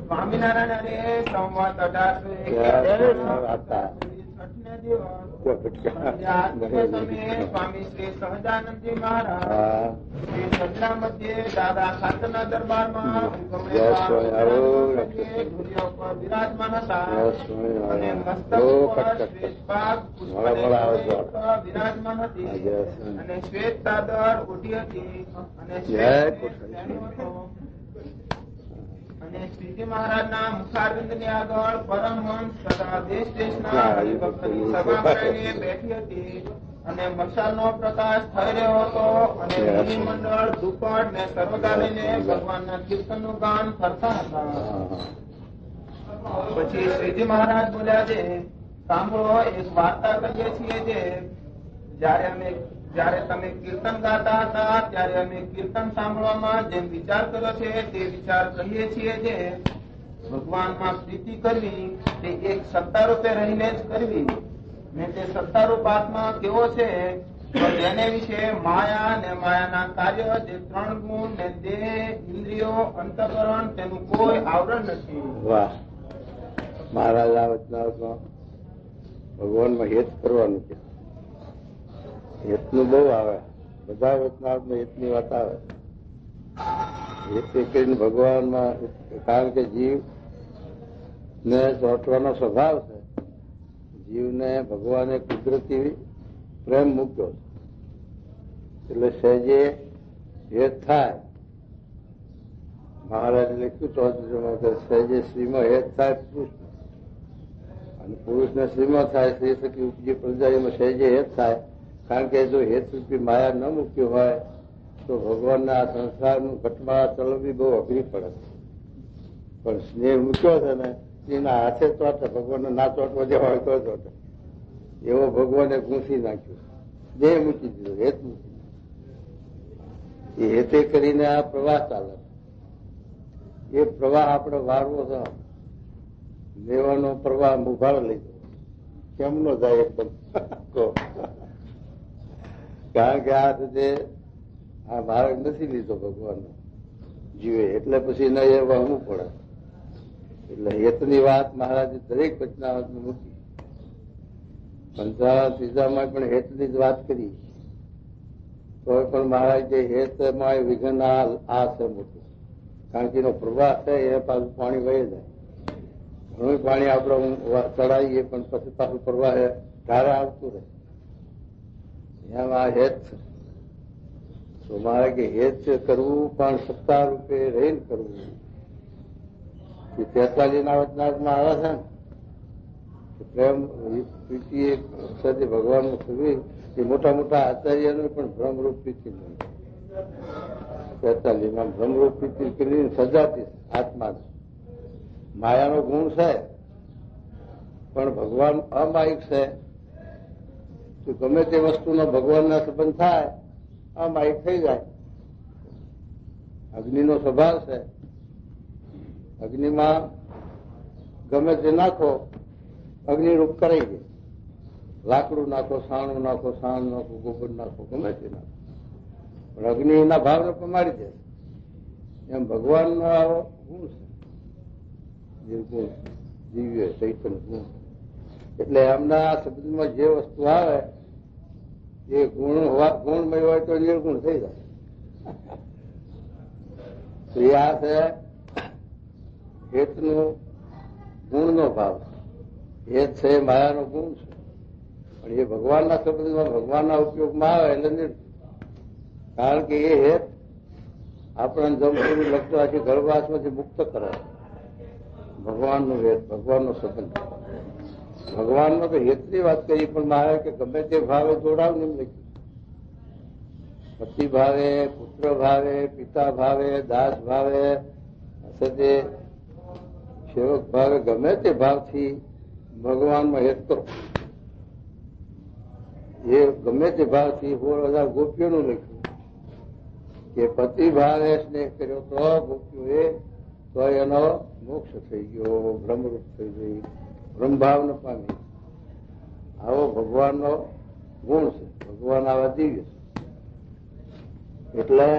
સ્વામિનારાયણ સંવત 1861 સ્વામી શ્રી સહજાનંદજી મહારાજ સજના મધ્યે દાદા ખાતરના દરબારમાં વિરાજમાન હતા અને મસ્તક વિરાજમાન હતી અને શ્વેત ચાદર ઓઢી હતી અને અને શ્રીજી મહારાજ ના મુખારવિંદ ની આગળ પરમહંસ તથા દેશ દેશના હરિભક્તની સભા કરીને બેઠી હતી અને મશાલ નો પ્રકાશ થઈ રહ્યો હતો અને મુનિ મંડળ દુપટ ને સર્વદા લઈને ભગવાનના કીર્તન નું ગાન કરતા હતા. પછી શ્રીજી મહારાજ બોલ્યા છે, સાંભળો, એક વાર્તા કહીએ છીએ જે જયારે તમે કીર્તન ગાતા હતા ત્યારે અમે કીર્તન સાંભળવામાં જેમ વિચાર કર્યો છે તે વિચાર કહીએ છીએ જે ભગવાનમાં પ્રીતિ કરવી તે એક સત્તા રૂપે રહીને જ કરવી ને તે સત્તારૂપ આત્મા કેવો છે તેને વિશે માયા ને માયાના કાર્ય જે 3 ગુણ ને દેહ ઇન્દ્રિયો અંતઃકરણ તેનું કોઈ આવરણ નથી. વાહ, મહારાજ આ વચનામાં ભગવાનમાં હેત કરવાનું છે. હેતનું બહુ આવે, બધા વચનામાં હેતની વાત આવે. હેત કરીને ભગવાનમાં, કારણ કે જીવ ને ચોંટવાનો સ્વભાવ છે. જીવને ભગવાને કુદરતી પ્રેમ મૂક્યો એટલે સહેજે હેત થાય. મહારાજે લખ્યું ચોત્રીસમાં કે સહેજે શ્રીમાં હેત થાય પુરુષ અને પુરુષને શ્રીમાં થાય શ્રી સખી ઉપજી પ્રજા એમાં સહેજે હેત થાય. કારણ કે જો હેતરૂપી માયા ન મૂક્યું હોય તો ભગવાનના આ સંસારનું ઘટમાં ચલવવી બહુ અઘરી પડે. પણ સ્નેહ મૂક્યો છે ને એના હાથે ચોટે, ભગવાનને ના ચોટવા જેવા હોય તો ચોટે એવો ભગવાને ગૂંથી નાખ્યું. દેહ મૂકી દીધો, હેત મૂકી દીધો. એ હેતે કરીને આ પ્રવાહ ચાલે. એ પ્રવાહ આપણે વારવો છે. લેવાનો પ્રવાહ ઉભાડ લીધો કેમ નો જાય એકદમ. કારણ કે આ રીતે આ માર્ગ નથી લીધો ભગવાનનો જીવે, એટલે પછી ન એ વહવું પડે. એટલે હેતની વાત મહારાજે દરેક વચનાવતમાં મૂકી. 53 પણ હેતની જ વાત કરી તો પણ મહારાજે હેતમાં વિઘ્ન આ છે મોટું. કારણ કે એનો પ્રવાહ છે એ પાછું પાણી વહી જાય. ઘણું પાણી આપણે ચડાવીએ પણ પછી પાછું પ્રવાહ ધારે આવતું રહે. એમ આ હેત છે. તો મારે કે હેત કરવું પણ સત્તા રૂપે રહીને કરવું. 43 વચનામાં આવે છે ને પ્રેમ પ્રીતિ એક સાથે ભગવાનનું કરવી એ મોટા મોટા આચાર્યનું પણ ભ્રમરૂપ પ્રીતિ નહીં. 43 ભ્રમરૂપ પ્રીતિ કરી સજાતી આત્માને. માયાનો ગુણ છે પણ ભગવાન અમાયિક છે. તો ગમે તે વસ્તુનો ભગવાનના સંબંધ થાય અમાયિક થઈ જાય. અગ્નિનો સ્વભાવ છે. અગ્નિમાં ગમે તે નાખો અગ્નિરૂપ કરાઈ જાય. લાકડું નાખો, સાણું નાખો, સાણ નાખો, ગોબર નાખો, ગમે તે નાખો પણ અગ્નિના ભાવને પમાડી દે. એમ ભગવાનનો આવો ગુણ છે. નિર્ગુણ દિવ્ય ચૈતન્ય ગુણ. એટલે એમના શબ્દમાં જે વસ્તુ આવે એ ગુણમય હોય તો નિર્ગુણ થઈ જાય. તો એ આ છે હેતનો ગુણનો ભાવ. હેત છે એ માયાનો ગુણ છે પણ એ ભગવાનના શબ્દમાં ભગવાનના ઉપયોગમાં આવે એટલે નિર્ગુણ. કારણ કે એ હેત આપણને જમતું લગતું આખી ગર્ભવાસમાંથી મુક્ત કરે. ભગવાનનું હેત, ભગવાનનો સંબંધ. ભગવાનમાં તો હેતની વાત કરી પણ મારે કે ગમે તે ભાવે જોડાવ ને એમ લખ્યું. પતિ ભાવે, પુત્ર ભાવે, પિતા ભાવે, દાસ ભાવે, સદે સેવક ભાવે, ગમે તે ભાવથી ભગવાનમાં હેત કરો. એ ગમે તે ભાવથી 16,000 ગોપીઓનું લખ્યું કે પતિ ભાવે સ્નેહ કર્યો તો ગોપીઓએ તો એનો મોક્ષ થઈ ગયો, બ્રહ્મરૂપ થઈ ગઈ, બ્રહ્મભાવ ન પામી. આવો ભગવાનનો ગુણ છે. ભગવાન આવા દિવ્ય છે. એટલે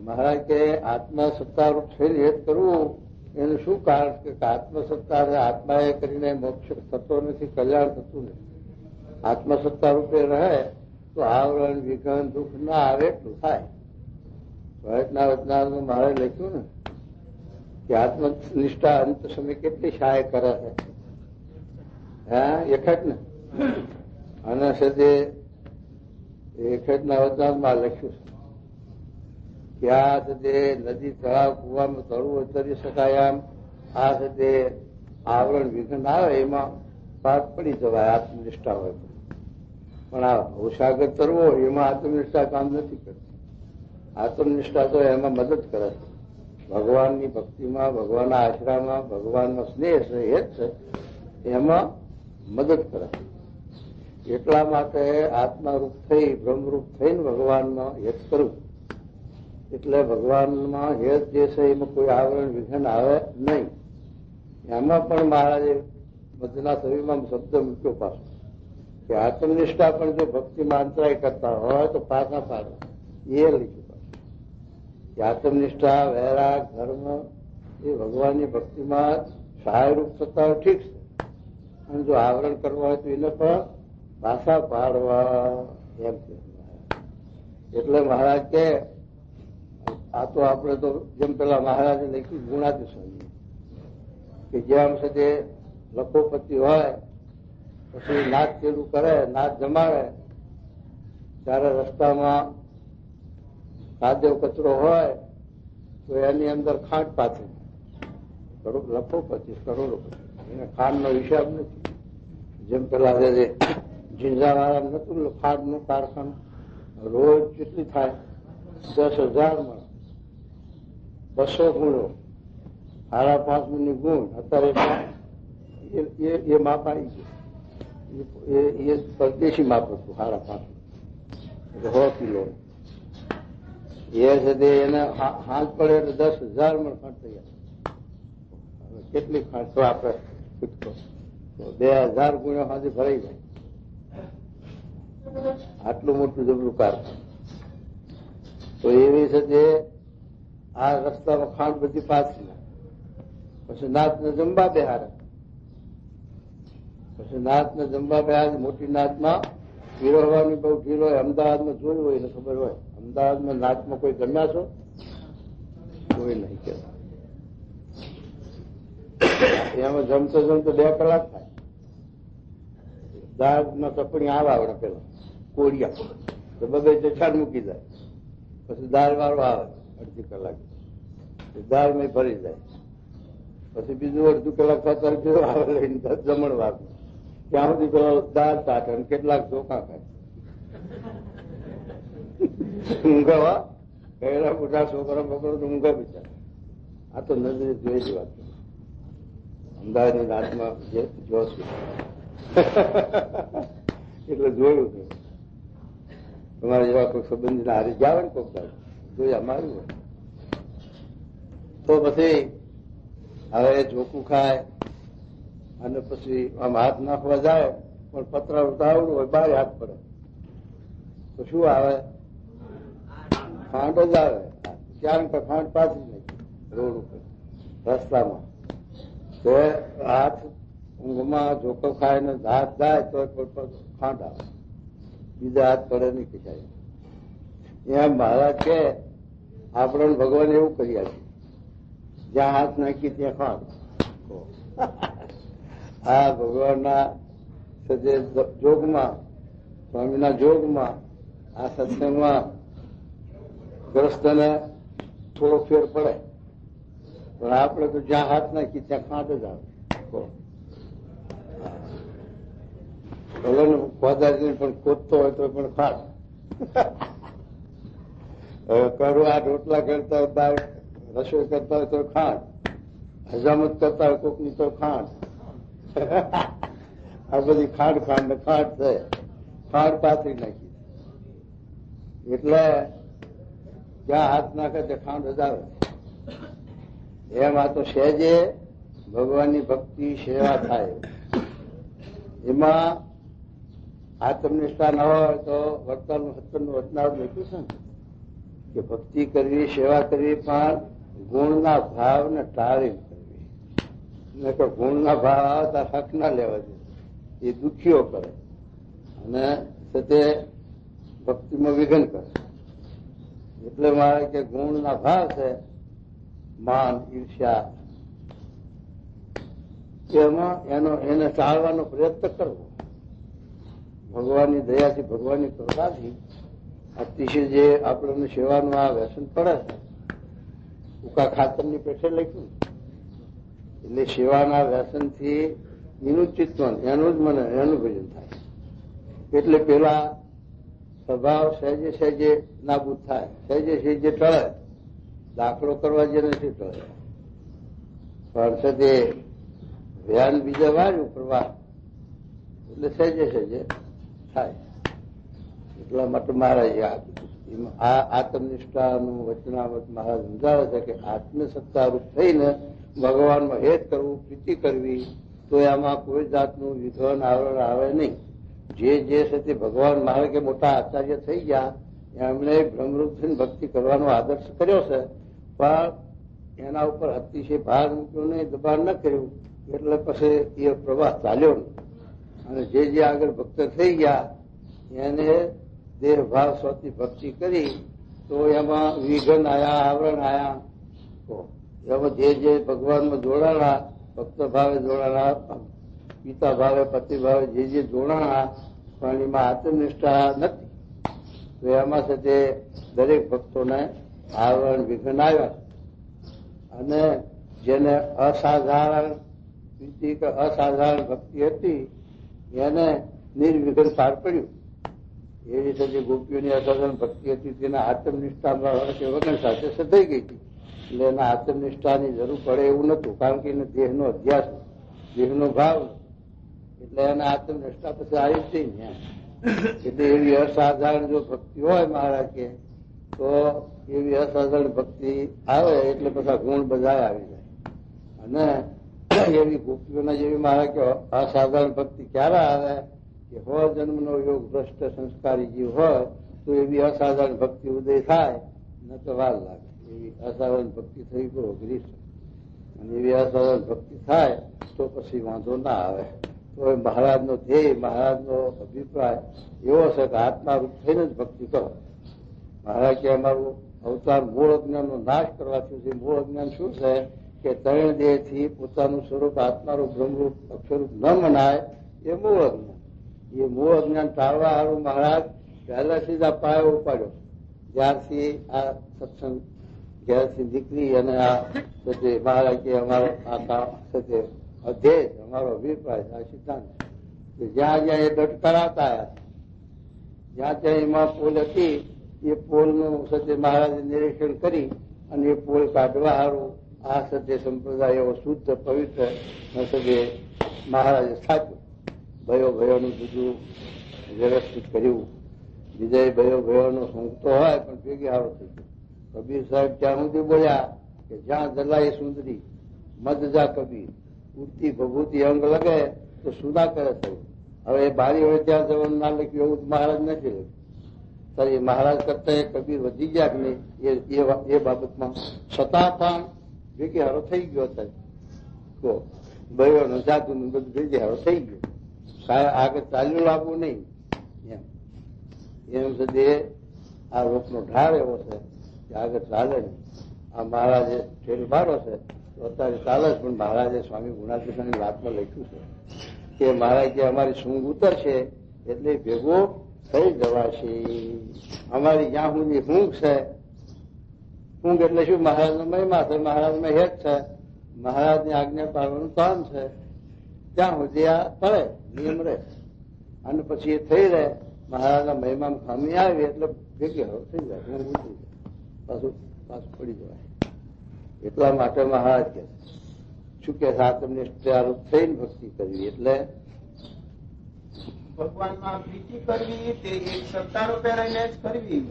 મહારાજ કે આત્મસત્તારૂપ થઈને હેત કરવું એનું શું કારણ કે આત્મસત્તા આત્માએ કરીને મોક્ષ થતો નથી, કલ્યાણ થતું નથી. આત્મસત્તા રૂપે રહે તો આવરણ વિઘન દુઃખ ના આવે એટલું થાય. ભરતના વચનામાં મારે લખ્યું ને કે આત્મનિષ્ઠા અંત સમય કેટલી સહાય કરે છે. હા એખટ ને અને સદે એખટના વચનામાં લખ્યું છે કે આ સદે નદી તળાવ કુવામાં તળવું ઉતરી શકાય આમ આ સદે આવરણ વિઘન આવે એમાં પાક પડી જવાય આત્મનિષ્ઠા હોય. પણ આ ભવસાગર તરવો એમાં આત્મનિષ્ઠા કામ નથી કરતી. આત્મનિષ્ઠા તો એમાં મદદ કરે છે. ભગવાનની ભક્તિમાં, ભગવાનના આશરામાં, ભગવાનનો સ્નેહ છે એ જ છે એમાં મદદ કરે છે. એટલા માટે આત્મારૂપ થઈ બ્રહ્મરૂપ થઈને ભગવાનમાં હેત કરવું. એટલે ભગવાનમાં હેત જે છે એમાં કોઈ આવરણ વિઘન આવે નહીં. એમાં પણ મહારાજે મધના સભીમાં શબ્દ મૂક્યો પાછો કે આત્મનિષ્ઠા પણ જો ભક્તિમાં અંતરાય કરતા હોય તો પાછા પાડે. એ લખ્યું કે આત્મનિષ્ઠા, વૈરાગ, ધર્મ એ ભગવાનની ભક્તિમાં સહાયરૂપ થતા હોય ઠીક છે, અને જો આવરણ કરવા હોય તો એને પણ પાછા પાડવા એમ કે. એટલે મહારાજ કે આ તો આપણે તો જેમ પેલા મહારાજે લખ્યું ગુણાતિશય કે જેમ છે તે લખોપતિ હોય પછી નાચ ચેડું કરે, નાચ જમાડે, ત્યારે રસ્તામાં ખાદ્ય કચરો હોય તો એની અંદર ખાંડ પાથરી લખોપતિ કરોડોપતિ. એને ખાંડનો હિસાબ નથી. જેમ પેલા ઝીંઝાવાળા નતું ખાંડનું કારખાનું, રોજ કેટલી થાય 10,000 મણ, 200 ગુણો, 5.5 મિનિટ ગુણ. અત્યારે એ માપ આવી ગયું. એ પરદેશી માપ હતું 5.5 એટલે 100 કિલો. એ છે એને હાથ પડે એટલે 10,000 મણ ખાંડ તૈયાર. કેટલી ખાંડ તો આપણે 2,000 ગુણ્યા ખાંડી ભરાઈ જાય. આટલું મોટું જબરું કારખાનું. તો એવી છે જે આ રસ્તામાં ખાંડ બધી પાછી નાખે. પછી નાથને જમવા બેહારે. પછી નાથને જમવા બેહારે. મોટી નાથમાં વિરોહવાની બહુ ઢીલ હોય. અમદાવાદમાં જોયું હોય એને ખબર હોય. અમદાવાદમાં નાથમાં કોઈ જમ્યા છો? કોઈ નહીં કે. એમાં જમતો 2 કલાક થાય. દાળમાં ચપણી આવડે પેલા કોળિયા તો 2 ચચાડ મૂકી જાય. પછી દાળ વાળો આવે અડધી કલાક, દાળ માં ભરી જાય. પછી બીજું અડધું કલાક થતા બીજો આવે લઈને જમણવાર. ત્યાં સુધી પેલા દાળ ચાટે અને કેટલાક ચોખા ખાય. ઊંઘાવા કહેલા મોટા છોકરા પકડો તો ઊંઘા બિચાર. આ તો નજરે જોયેલી વાત. અમદાવાદની રાતમાં જોશું એટલે જોયું છે. તમારા જેવા કોઈ સંબંધીના હારી જાવ ને કોક જોયા માર્યું હોય તો પછી હવે ચોખ્ખું ખાય અને પછી આમ હાથ નાખવા જાય પણ પતરા ઉતાવળું હોય, 12 હાથ પડે તો શું આવે? ખાંડ જ આવે. ક્યાંક ખાંડ પાછી નહીં રોડ ઉપર રસ્તામાં. તો હાથ ઊંઘમાં જોકો ખાય ને હાથ જાય તો ખાંડ આવે. બીજા હાથ પડે નહીં કહેવાય. એમ મહારાજ કે આપણે ભગવાન એવું કરી આપ્યું, જ્યાં હાથ નાખી ત્યાં ખાંડ. આ ભગવાનના જોગમાં, સ્વામીના જોગમાં, આ સત્સંગમાં ગ્રસ્તને થોડો ફેર પડે, પણ આપણે તો જ્યાં હાથ નાખી ત્યાં ખાંડ જ આવે. કોદારી પણ ખોદતો હોય તો પણ ખાંડ. કરું આ રોટલા કરતા હોય, દાળ રસોઈ કરતા હોય તો ખાંડ, હજામત કરતા હોય કોકની તો ખાંડ. આ બધી ખાંડ ખાંડ ને ખાંડ છે. ખાંડ પાથરી નાખી એટલે જ્યાં હાથ નાખે તે ખાંડ જ આવે. એમ આ તો સહેજે ભગવાનની ભક્તિ સેવા થાય. એમાં આત્મનિષ્ઠા ન હોય તો વડતાલનું સત્તરનું વચનાવત લખ્યું છે ને કે ભક્તિ કરવી, સેવા કરવી, પણ ગુણના ભાવને ટાળી કરવી. નકર ગુણના ભાવ આવતા હક ના લેવા જોઈએ, એ દુખીઓ કરે અને તે ભક્તિમાં વિઘન કરે. એટલે મારે કે ગુણના ભાવ છે, માન, ઈર્ષ્યા, એમાં એને ટાળવાનો પ્રયત્ન કરવો. ભગવાનની દયાથી, ભગવાનની કૃપાથી અતિશય જે આપણને સેવાનું આ વ્યસન પડે છે, ઉકા ખાતરની પેઠે લખ્યું, એટલે સેવાના વ્યસનથી એનું ચિત્તવન, એનું જ મને એનું ભજન થાય. એટલે પેલા સ્વભાવ સહેજે સહેજે નાબૂદ થાય, સહેજે સહેજે ટળે. દાખલો કરવા જે નથી ટળે, પણ છે તે ધ્યાન બીજા વાળ્યું પ્રવાહ, એટલે સહેજે સહેજે થાય. એટલા માટે મહારાજે આ આત્મનિષ્ઠાનું વચનામત મહારાજ સમજાવે છે કે આત્મસત્તારૂપ થઈને ભગવાનમાં હેત કરવું, પ્રીતિ કરવી, તો એમાં કોઈ જાતનું વિઘન આવરણ આવે નહીં. જે છે તે ભગવાન મારે કે મોટા આચાર્ય થઈ ગયા, એમણે બ્રહ્મરૂપ થઈને ભક્તિ કરવાનો આદર્શ કર્યો છે, પણ એના ઉપર અતિશય ભાર મૂક્યો નહીં, દબાણ ન કર્યું, એટલે પછી એ પ્રવાહ ચાલ્યો નહીં. અને જે આગળ ભક્ત થઈ ગયા એને દેહ ભાવ સ્વથી ભક્તિ કરી તો એમાં વિઘન આયા, આવરણ આયા. તો એમાં જે ભગવાનમાં જોડાણા, ભક્ત ભાવે જોડાણા, પિતા ભાવે, પતિ ભાવે જે જોડાણા, પણ એમાં આત્મનિષ્ઠા નથી. તો એમાં છે તે દરેક ભક્તોને આવરણ, વિઘન આવ્યા. અને જેને અસાધારણ પ્રીતિ કે અસાધારણ ભક્તિ હતી એને નિર્વિઘન પાર પડ્યું. એ રીતે જે ગોપીઓની અસાધારણ ભક્તિ હતી તેના આત્મનિષ્ઠામાં વગર સાથે સધાઈ ગઈ હતી. એટલે એના આત્મનિષ્ઠાની જરૂર પડે એવું નતું, કારણ કે એને દેહનો અધ્યાસ, દેહનો ભાવ, એટલે એના આત્મનિષ્ઠા પછી આવી જ નહીં. એટલે એવી અસાધારણ જો ભક્તિ હોય મહારાજ કે, તો એવી અસાધારણ ભક્તિ આવે એટલે બધા ગુણ બધા આવી જાય. અને એવી ગોપીઓના જેવી મહારાજ કે અસાધારણ ભક્તિ ક્યારે આવે કે હોય જન્મનો યોગ ભ્રષ્ટ સંસ્કારી જીવ હોય તો એવી અસાધારણ ભક્તિ ઉદય થાય, ન તો વાર લાગે. એવી અસાધારણ ભક્તિ થઈ બહુ અઘરી છે. અને એવી અસાધારણ ભક્તિ થાય તો પછી વાંધો ના આવે. તો મહારાજનો ધ્યેય, મહારાજનો અભિપ્રાય એવો છે કે આત્મારૂપ થઈને જ ભક્તિ કરો. મહારાજ કે અમારું અવતાર મૂળ અજ્ઞાનનો નાશ કરવાથી છે. મૂળ અજ્ઞાન શું છે કે ત્રણ દેહથી પોતાનું સ્વરૂપ આત્મારૂપ, બ્રહ્મરૂપ, અક્ષરરૂપ ન મનાય, એ મૂળ અજ્ઞાન. એ મૂળ અજ્ઞાન ટાળવા હારું મહારાજ પહેલાથી જ આ પાયો ઉપાડ્યો. જ્યારથી આ સત્સંગ ઘેરથી નીકળી અને આ મહારાજ કે અમારો આ અધ્યેય, અમારો અભિપ્રાય, આ સિદ્ધાંત કે જ્યાં જ્યાં એ દટ કરાતા આવ્યા, જ્યાં ત્યાં એમાં પોલ હતી, એ પોલનું સત્ય મહારાજે નિરીક્ષણ કરી અને એ પોલ કાઢવા હારું આ સત્ય સંપ્રદાય એવો શુદ્ધ પવિત્ર સત્ય મહારાજે સ્થાપ્યો. ભયોનું બધું વ્યવસ્થિત કર્યું. વિજય ભયોનો સંગતો હોય પણ ભેગી હારો થઈ ગયો. કબીર સાહેબ ત્યાં સુધી બોલ્યા કે જ્યાં જલાય સુંદરી મદ જા કબીર, ઉડતી ભભૂતિ અંગ લગે તો સુધા કરે થયું. હવે એ બારી હોય ત્યાં જવાનું ના લખ્યું એવું મહારાજ નથી લખ્યું. સર એ મહારાજ કરતા એ કબીર વધી ગયા કે નહીં એ બાબતમાં છતાં પણ ભેગી હારો થઈ ગયો થાય. તો ભયોનો જાતું બધું ભેગી હારો થઈ ગયો. આગળ ચાલ્યું લાવવું નહીં એમ સુધી આ રોગનો ઢાળ એવો છે કે આગળ ચાલે નહીં. આ મહારાજે ઠેલ મારો છે તો અત્યારે ચાલે જ, પણ મહારાજે સ્વામી ગુણાતીતાની વાતમાં લખ્યું છે કે મહારાજ કે અમારી સૂંઘ ઉતરશે એટલે ભેગો થઈ જવાશે. અમારી જ્યાં સુધી ઊંઘ છે, ઊંઘ એટલે શું? મહારાજનો મહિમા છે, મહારાજમાં હેત છે, મહારાજની આજ્ઞા પાડવાનું કામ છે. ત્યાં સુધી આ પડે નિયમ રહે અને પછી એ થઈ રહે. મહારાજના મહિમામાં ખામી આવી એટલે ભેગી હવે થઈ જાય, ઊંઘ ઉતરી જાય, પાછું પડી જવાય. એટલા માટે મહારાજ કે શું કે આત્મનિષ્ઠારૂપ થઈને ભક્તિ કરવી એટલે ભગવાનમાં પ્રીતિ કરવી તે એક સત્તારૂપે રહીને જ કરવી.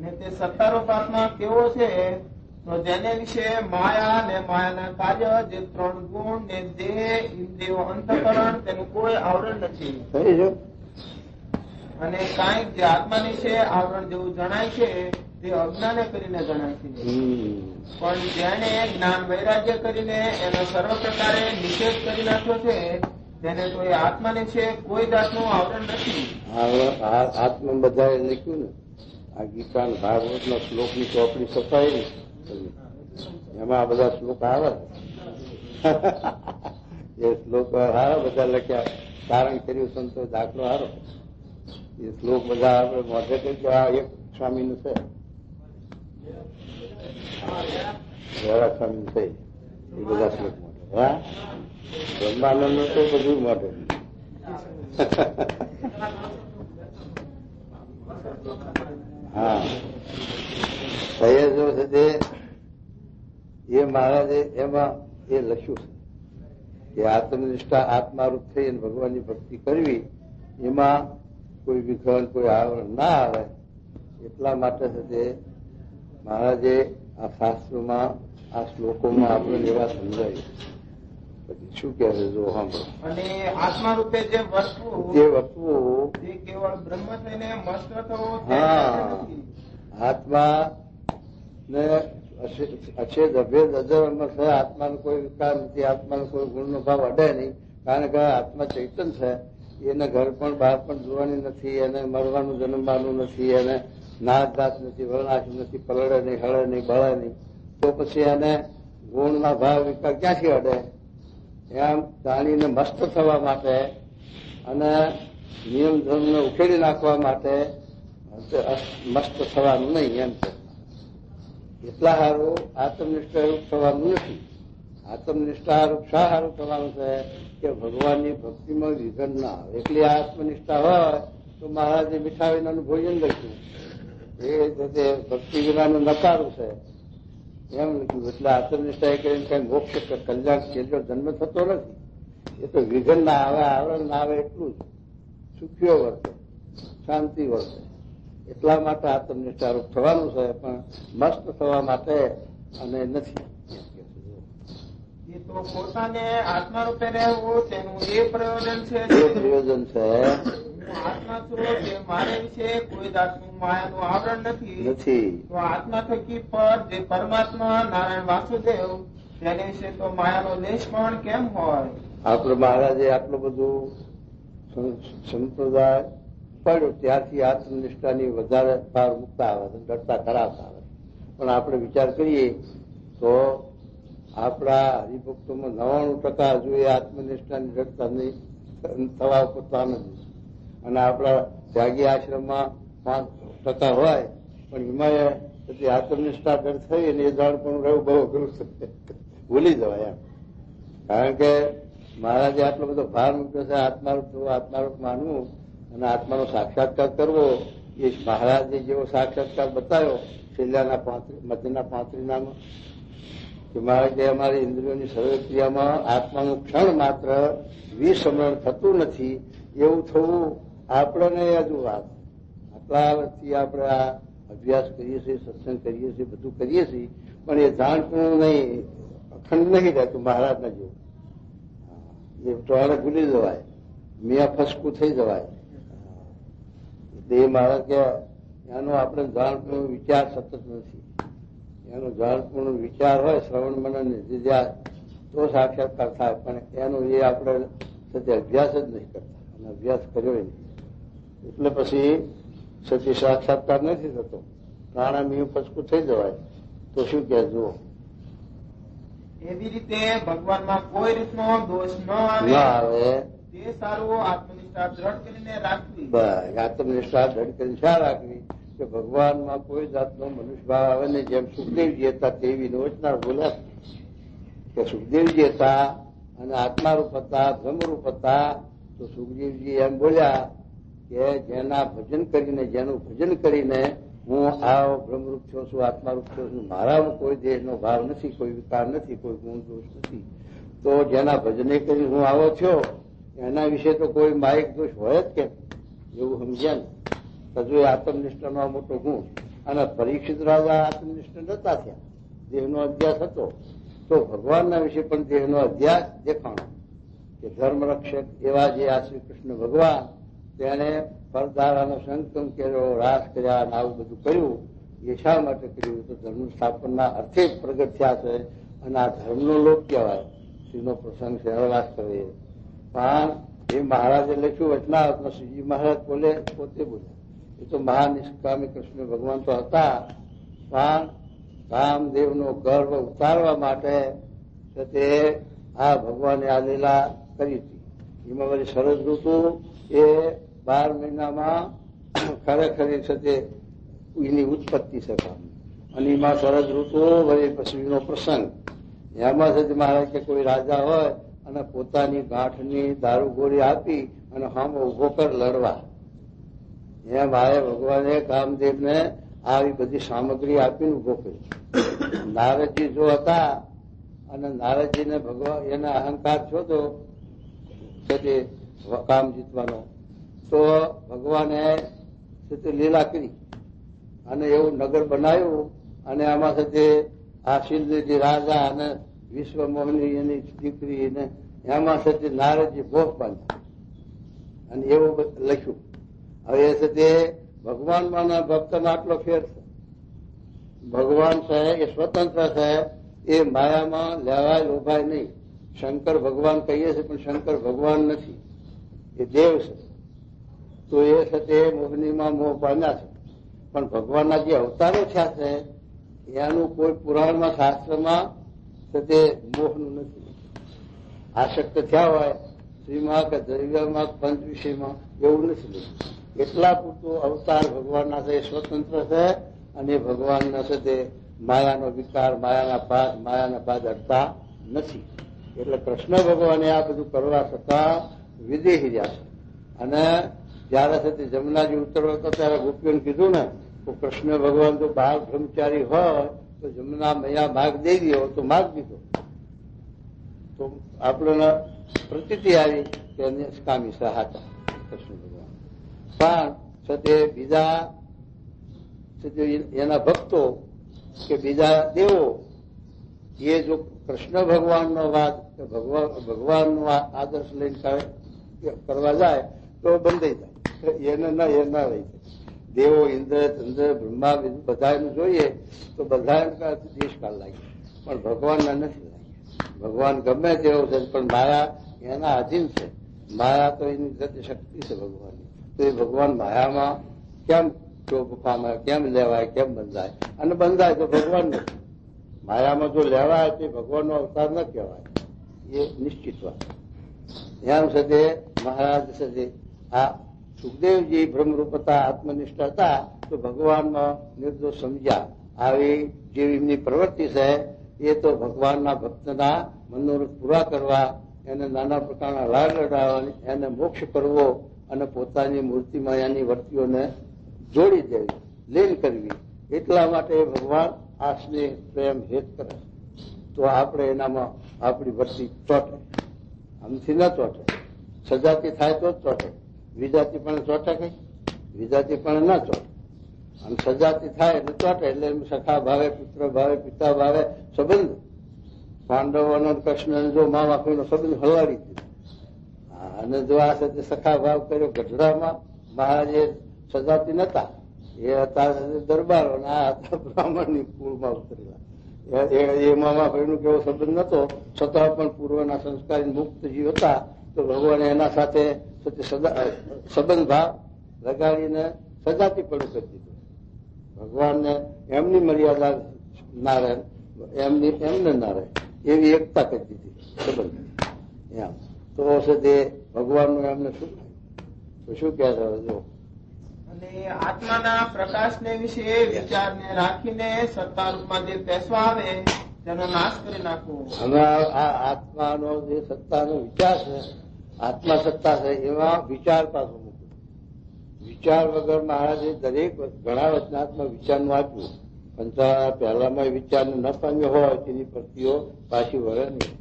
ને તે સત્તારૂપ આત્મા કેવો છે તો જેને વિશે માયા ને માયાના કાર્ય જે 3 ગુણ ને દેહ ઇન્દ્રિયો અંતઃકરણ તેનું કોઈ આવરણ નથી. થઈ જો અને કાંઈક જે આત્માની છે આવરણ જેવું જણાય છે તે અજ્ઞાને કરીને જણાય છે. પણ જેને જ્ઞાન વૈરાગ્ય કરીને એનો સર્વ પ્રકારે નિષેધ કરી નાખ્યો છે તેને તો એ આત્માને છે કોઈ જાતનું આવરણ નથી. આત્મા બધાએ લખ્યું ને આ ગીતા ભાગવત ના શ્લોક ની ચોપડી સફાઈ એમાં આ બધા શ્લોક આવે એ શ્લોક હારા બધા લખ્યા. કારણ કર્યું સંતો દાખલો હારો એ શ્લોક બધા આપણે મોઢે કે આ એક સ્વામી નું છે સ્વામી છે એ બધા શ્લોક મોઢે. હા બ્રહ્માનંદ નું તો બધું મોઢે. હા સહયોગો છે તે એ મહારાજે એમાં એ લખ્યું છે કે આત્મનિષ્ઠા આત્મારૂપ થઈ અને ભગવાનની ભક્તિ કરવી એમાં કોઈ વિઘન કોઈ આવરણ ના આવે એટલા માટે છે તે મહારાજે આ શાસ્ત્રોમાં આ શ્લોકોમાં આપણે એવા સમજાવ્યું. પછી શું કહે છે જો સાંભળો. અને આત્મા રૂપે જે વસ્તુ તે કેવળ બ્રહ્મ થઈને મસ્ત થવો. આત્મા ને અછેદ અભેદ અજર છે. આત્માનો કોઈ વિકાર નથી. આત્માનો કોઈ ગુણનો ભાવ અડે નહીં. કારણ કે આત્મા ચૈતન છે. એને ઘર પણ બહાર પણ જોવાની નથી. એને મરવાનું જન્મવાનું નથી. એને નાશ જાત નથી, વર્ણાશ નથી, પલળે નહીં, હળે નહીં, બળે નહીં. તો પછી એને ગુણના ભાવ વિકાર ક્યાંથી અડે? એમ જાણીને મસ્ત થવા માટે અને નિયમ ધર્મને ઉકેલી નાખવા માટે મસ્ત થવાનું નહીં. એમ છે એટલા સારું આત્મનિષ્ઠારૂપ થવાનું નથી. આત્મનિષ્ઠારૂપ શા સારું થવાનું છે કે ભગવાનની ભક્તિમાં વિઘન ના આવે. એટલી આત્મનિષ્ઠા હોય તો મહારાજે મીઠા વિનાનું ભોજન લખ્યું એ ભક્તિ વિનાનું નકારું છે એમ લખ્યું. એટલે આત્મનિષ્ઠા એ કરીને કઈ મોક્ષ કલ્યાણ છેલ્લો જન્મ થતો નથી. એ તો વિઘન ના આવે, આવરણ ના આવે એટલું જ સુખીઓ વર્તે, શાંતિ વર્તે. એટલા માટે આત્મનિષ્ઠારૂપ થવાનું છે. પણ મસ્ત થવા માટે અને નથી. એ તો પોતાને આત્મા રૂપે રહેવું તેનું એ પ્રયોજન છે. એ પ્રયોજન છે. આત્મા છું તે મારે વિશે કોઈ જાતનું માયાનું આવરણ નથી. તો આત્મા થકી પર જે પરમાત્મા નારાયણ વાસુદેવ તેને વિશે તો માયાનો લેશ પણ કેમ હોય? આપણે મહારાજે આટલું બધું સંપ્રદાય પડ્યો ત્યારથી આત્મનિષ્ઠાની વધારે ભાર મૂકતા આવે, ડરતા કરાવતા આવે. પણ આપણે વિચાર કરીએ તો આપણા હરિભક્તોમાં 99% હજુ એ આત્મનિષ્ઠાની ડરતા નહીં થવા પૂરતા નથી. અને આપણા ત્યાગી આશ્રમમાં 5% હોય પણ એમાં પછી આત્મનિષ્ઠા ડર થઈ અને એ જાણ પણ રહેવું બહુ અઘરું છે. ભૂલી જવાય એમ. કારણ કે મહારાજે આટલો બધો ભાર મૂક્યો છે આત્મારૂપ થવું, આત્મારૂપ માનવું અને આત્માનો સાક્ષાત્કાર કરવો. એ મહારાજે જેવો સાક્ષાત્કાર બતાવ્યો છેલ્લાના મધ્યના 35નામાં કે મહારાજે અમારી ઇન્દ્રિયોની સર્વક્રિયામાં આત્માનું ક્ષણ માત્ર વિસ્મરણ થતું નથી. એવું થવું આપણને હજુ વાત. આટલા વર્ષથી આપણે આ અભ્યાસ કરીએ છીએ, સત્સંગ કરીએ છીએ, બધું કરીએ છીએ, પણ એ જાણતું નહીં, અખંડ નહીં રહેતું મહારાજના જેવું. એ ટોળે ભૂલી જવાય, મિયા ફસકું થઈ જવાય. એટલે એ મહારાજ કે એનો આપણે જાણપૂર્ણ વિચાર સતત નથી. એનો જાણપૂર્ણ વિચાર હોય શ્રવણ મનન તો સાક્ષાત્કાર થાય. પણ એનો એ આપણે સત્ય અભ્યાસ જ નહીં કરતા અને અભ્યાસ કર્યો નહીં. એટલે પછી સત્ય સાક્ષાત્કાર નથી થતો. પ્રાણાયામ ફસકું થઈ જવાય. તો શું કે જુઓ એવી રીતે ભગવાનમાં કોઈ રીતનો દોષ ન આવે તે સારું આત્મનિષ્ઠા દ્રઢ કરીને રાખવી. બસ આત્મનિષ્ઠા દ્રઢ કરીને શા રાખવી કે ભગવાનમાં કોઈ જાતનો મનુષ્ય ભાવ આવે ને. જેમ સુખદેવજી હતા તેવી નોચનાર બોલ્યા કે સુખદેવજી હતા અને આત્મારૂપ હતા, બ્રહ્મરૂપ હતા. તો સુખદેવજી એમ બોલ્યા કે જેના ભજન કરીને, જેનું ભજન કરીને હું આ બ્રહ્મરૂપ થયો છું, આત્મારૂપ થયો છું, મારામાં કોઈ દેહનો ભાવ નથી, કોઈ વિકાર નથી, કોઈ ગુણ દોષ નથી. તો જેના ભજને કરી હું આવો થયો એના વિશે તો કોઈ માયિક દોષ હોય જ કેમ? એવું સમજ્યા ને. હજુ આત્મનિષ્ઠાનો મોટો ગુણ. અને પરીક્ષિત રાજા આત્મનિષ્ઠ નતા થયા. દેહનો અધ્યાસ હતો, તો ભગવાનના વિશે પણ દેહનો અધ્યાસ દેખાણો કે ધર્મ રક્ષક એવા જે આ શ્રી કૃષ્ણ ભગવાન તેને પરદારાનો સંગમ કર્યો, રાસ કર્યા અને આવું બધું કર્યું. એ શા માટે કર્યું? તો ધર્મ સ્થાપનના અર્થે જ પ્રગટ થયા છે અને આ ધર્મનો લોક કહેવાય. શ્રીનો પ્રસંગ સહેવાસ કરે. પણ એ મહારાજે લખ્યું વચનાવતમાં, શ્રીજી મહારાજ પોતે બોલે. એ તો મહાનિષ્કામી કૃષ્ણ ભગવાન તો હતા, પણ કામદેવનો ગર્વ ઉતારવા માટે તે આ ભગવાને આ લીલા કરી હતી. એમાં વળી શરદ ઋતુ એ 12 મહિનામાં ખરેખર છે તે એની ઉત્પત્તિ છે. અને એમાં શરદ ઋતુ વળી પછીનો પ્રસંગ. એમાં છે મહારાજ કે કોઈ રાજા હોય અને પોતાની ગાંઠની દારૂ ગોળી આપી અને હામો ઉભો કર લડવા. એમ આ ભગવાને કામદેવને આવી બધી સામગ્રી આપીને ઉભો કર્યો. નારદજી જો હતા અને નારદજીને ભગવાન એના અહંકાર થયો તો કામ જીતવાનો, તો ભગવાને લીલા કરી અને એવું નગર બનાવ્યું. અને આમાં સાથે આશીલજી રાજા અને વિશ્વમોહની એની દીકરીને એમાં સાથે નારદજી ભોગ બાંધ્યા અને એવું લખ્યું. હવે એ સાથે ભગવાનમાંના ભક્તમાં આટલો ફેર છે. ભગવાન છે એ સ્વતંત્ર છે, એ માયામાં લેવાય લોભાય નહીં. શંકર ભગવાન કહીએ છીએ પણ શંકર ભગવાન નથી, એ દેવ છે. તો એ સાથે મોહનીમાં મોહ પામ્યા છે. પણ ભગવાનના જે અવતારો થયા છે એનું કોઈ પુરાણમાં શાસ્ત્રમાં તે મોહનું નથી. આસક્ત થયા હોય સ્ત્રીમાં કે દ્રવ્યમાં પંચ વિષયમાં એવું નથી. એટલા પૂરતું અવતાર ભગવાનના છે, સ્વતંત્ર છે અને ભગવાનના છે તે માયાનો વિકાર, માયાના પાદ અડતા નથી. એટલે કૃષ્ણ ભગવાને આ બધું કરવા છતાં વિદેહી રહ્યા છે. અને જયારે છે તે જમનાજી ઉતરવા હતો ત્યારે ગોપીઓને કીધું ને તો કૃષ્ણ ભગવાન તો બાળ બ્રહ્મચારી હોય તો જમના મૈયા માર્ગ દઈ ગયો તો માર્ગ દીધો. તો આપણને પ્રતીતિ આવી કે નિષ્કામી સહાતા કૃષ્ણ ભગવાન. પણ છતે બીજા એના ભક્તો કે બીજા દેવો એ જો કૃષ્ણ ભગવાનનો વાત ભગવાનનો આદર્શ લઈને કરવા જાય તો બંધાઈ જાય. એને ના રહી જાય. દેવો ઇન્દ્ર ચંદ્ર બ્રહ્મા બધા જોઈએ તો બધા દેશકાળ લાગે, પણ ભગવાનના નથી લાગે. ભગવાન ગમે તેવો છે પણ માયા એના આધીન છે. માયા તો એની શક્તિ છે ભગવાનની. તો એ ભગવાન માયામાં કેમ શોભ પામે, કેમ લેવાય, કેમ બંધાય? અને બંધાય તો ભગવાન નથી. માયામાં જો લેવાય તો ભગવાનનો અવતાર ન કહેવાય, એ નિશ્ચિત વાત. એમ છે તે મહારાજ છે તે આ સુખદેવજી બ્રહ્મરૂપ હતા, આત્મનિષ્ઠ હતા, તો ભગવાનમાં નિર્દોષ સમજ્યા. આવી જેવી એમની પ્રવૃત્તિ છે એ તો ભગવાનના ભક્તના મનોરથ પૂરા કરવા, એને નાના પ્રકારના લાડ લડાવવાની, એને મોક્ષ કરવો અને પોતાની મૂર્તિમાં એની વર્તિઓને જોડી દેવી, લીન કરવી. એટલા માટે ભગવાન આ સ્નેહ પ્રેમ હેત કરે. તો આપણે એનામાં આપણી વર્તિ ચોટે, આમથી ન ચોટે. સજાતી થાય તો જ ચોટે. વિજાતી પણ ચોટે કઈ? વિજાતી પણ ના ચોટે. અને સજાતી થાય એટલે ચોટે. એટલે સખા ભાવે, પુત્ર ભાવે, પિતા ભાવે સંબંધ. પાંડવો અને કૃષ્ણ જો મા બાપનો સંબંધ હલાડી દીધો. અને જો આ સાથે સખા ભાવ કર્યો ગઢડામાં, મહારાજે સજાતી નતા, એ હતા દરબારો, આ હતા બ્રાહ્મણની કુળમાં ઉતરેલા. એ મામા ભાઈનો કેવો સંબંધ નતો, છતાં પણ પૂર્વના સંસ્કારી મુક્ત જીવ હતા. તો ભગવાને એના સાથે સંબંધ ભાવ લગાડીને સજાતી પણ કરી દીધું. ભગવાનને એમની મર્યાદા ના રહે, એમને ના રહે એવી એકતા કરી દીધી સંબંધ. એમ તો છે તે ભગવાનનું એમને શું થાય? તો શું કહેતો જો અને આત્માના પ્રકાશને વિશે વિચારને રાખીને સત્તા રૂપમાં જે પેસવા આવે તેનો નાશ કરી નાખવો. હવે આ આત્માનો જે સત્તાનો વિચાર છે, આત્મા સત્તા છે, એમાં વિચાર પાછો મૂક્યો. વિચાર વગર મહારાજે દરેક ઘણા વચનાત્મક વિચારનું આપ્યું. પંચાળા પહેલામાં વિચારને ન પામ્યો હોય તેની પ્રતિઓ પાછી વળે નહીં.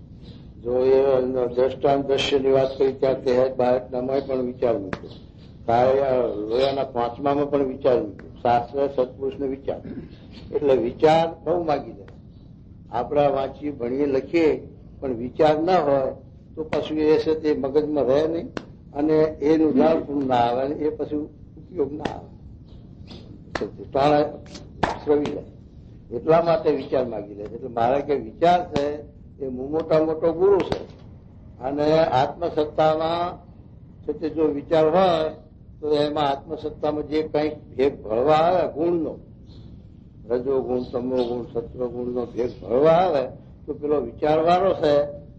જો એ દ્રષ્ટાંત દ્રશ્યની વાત કરી ત્યાં તે બાળકનામાં પણ વિચાર મૂક્યો. લોયાના 5માં પણ વિચાર મૂક્યો. શાસ્ત્ર સત્પુરુષને વિચાર એટલે વિચાર બહુ માગી જાય. આપણા વાંચીએ ભણીએ લખીએ પણ વિચાર ના હોય તો પછી એ છે તે મગજમાં રહે નહીં અને એનું જાણપણું ના આવે અને એ પછી ઉપયોગ ના આવે, તાણે શ્રવી જાય. એટલા માટે વિચાર માગી લે છે. એટલે મારે કે વિચાર છે એ મોટા મોટો ગુરુ છે અને આત્મસત્તામાં છે જો વિચાર હોય તો એમાં આત્મસત્તામાં જે કંઈક ભેગ ભળવા આવે ગુણનો, રજો ગુણ, તમો ગુણ, સત્વ ગુણનો ભેગ ભળવા આવે તો પેલો વિચારવાળો છે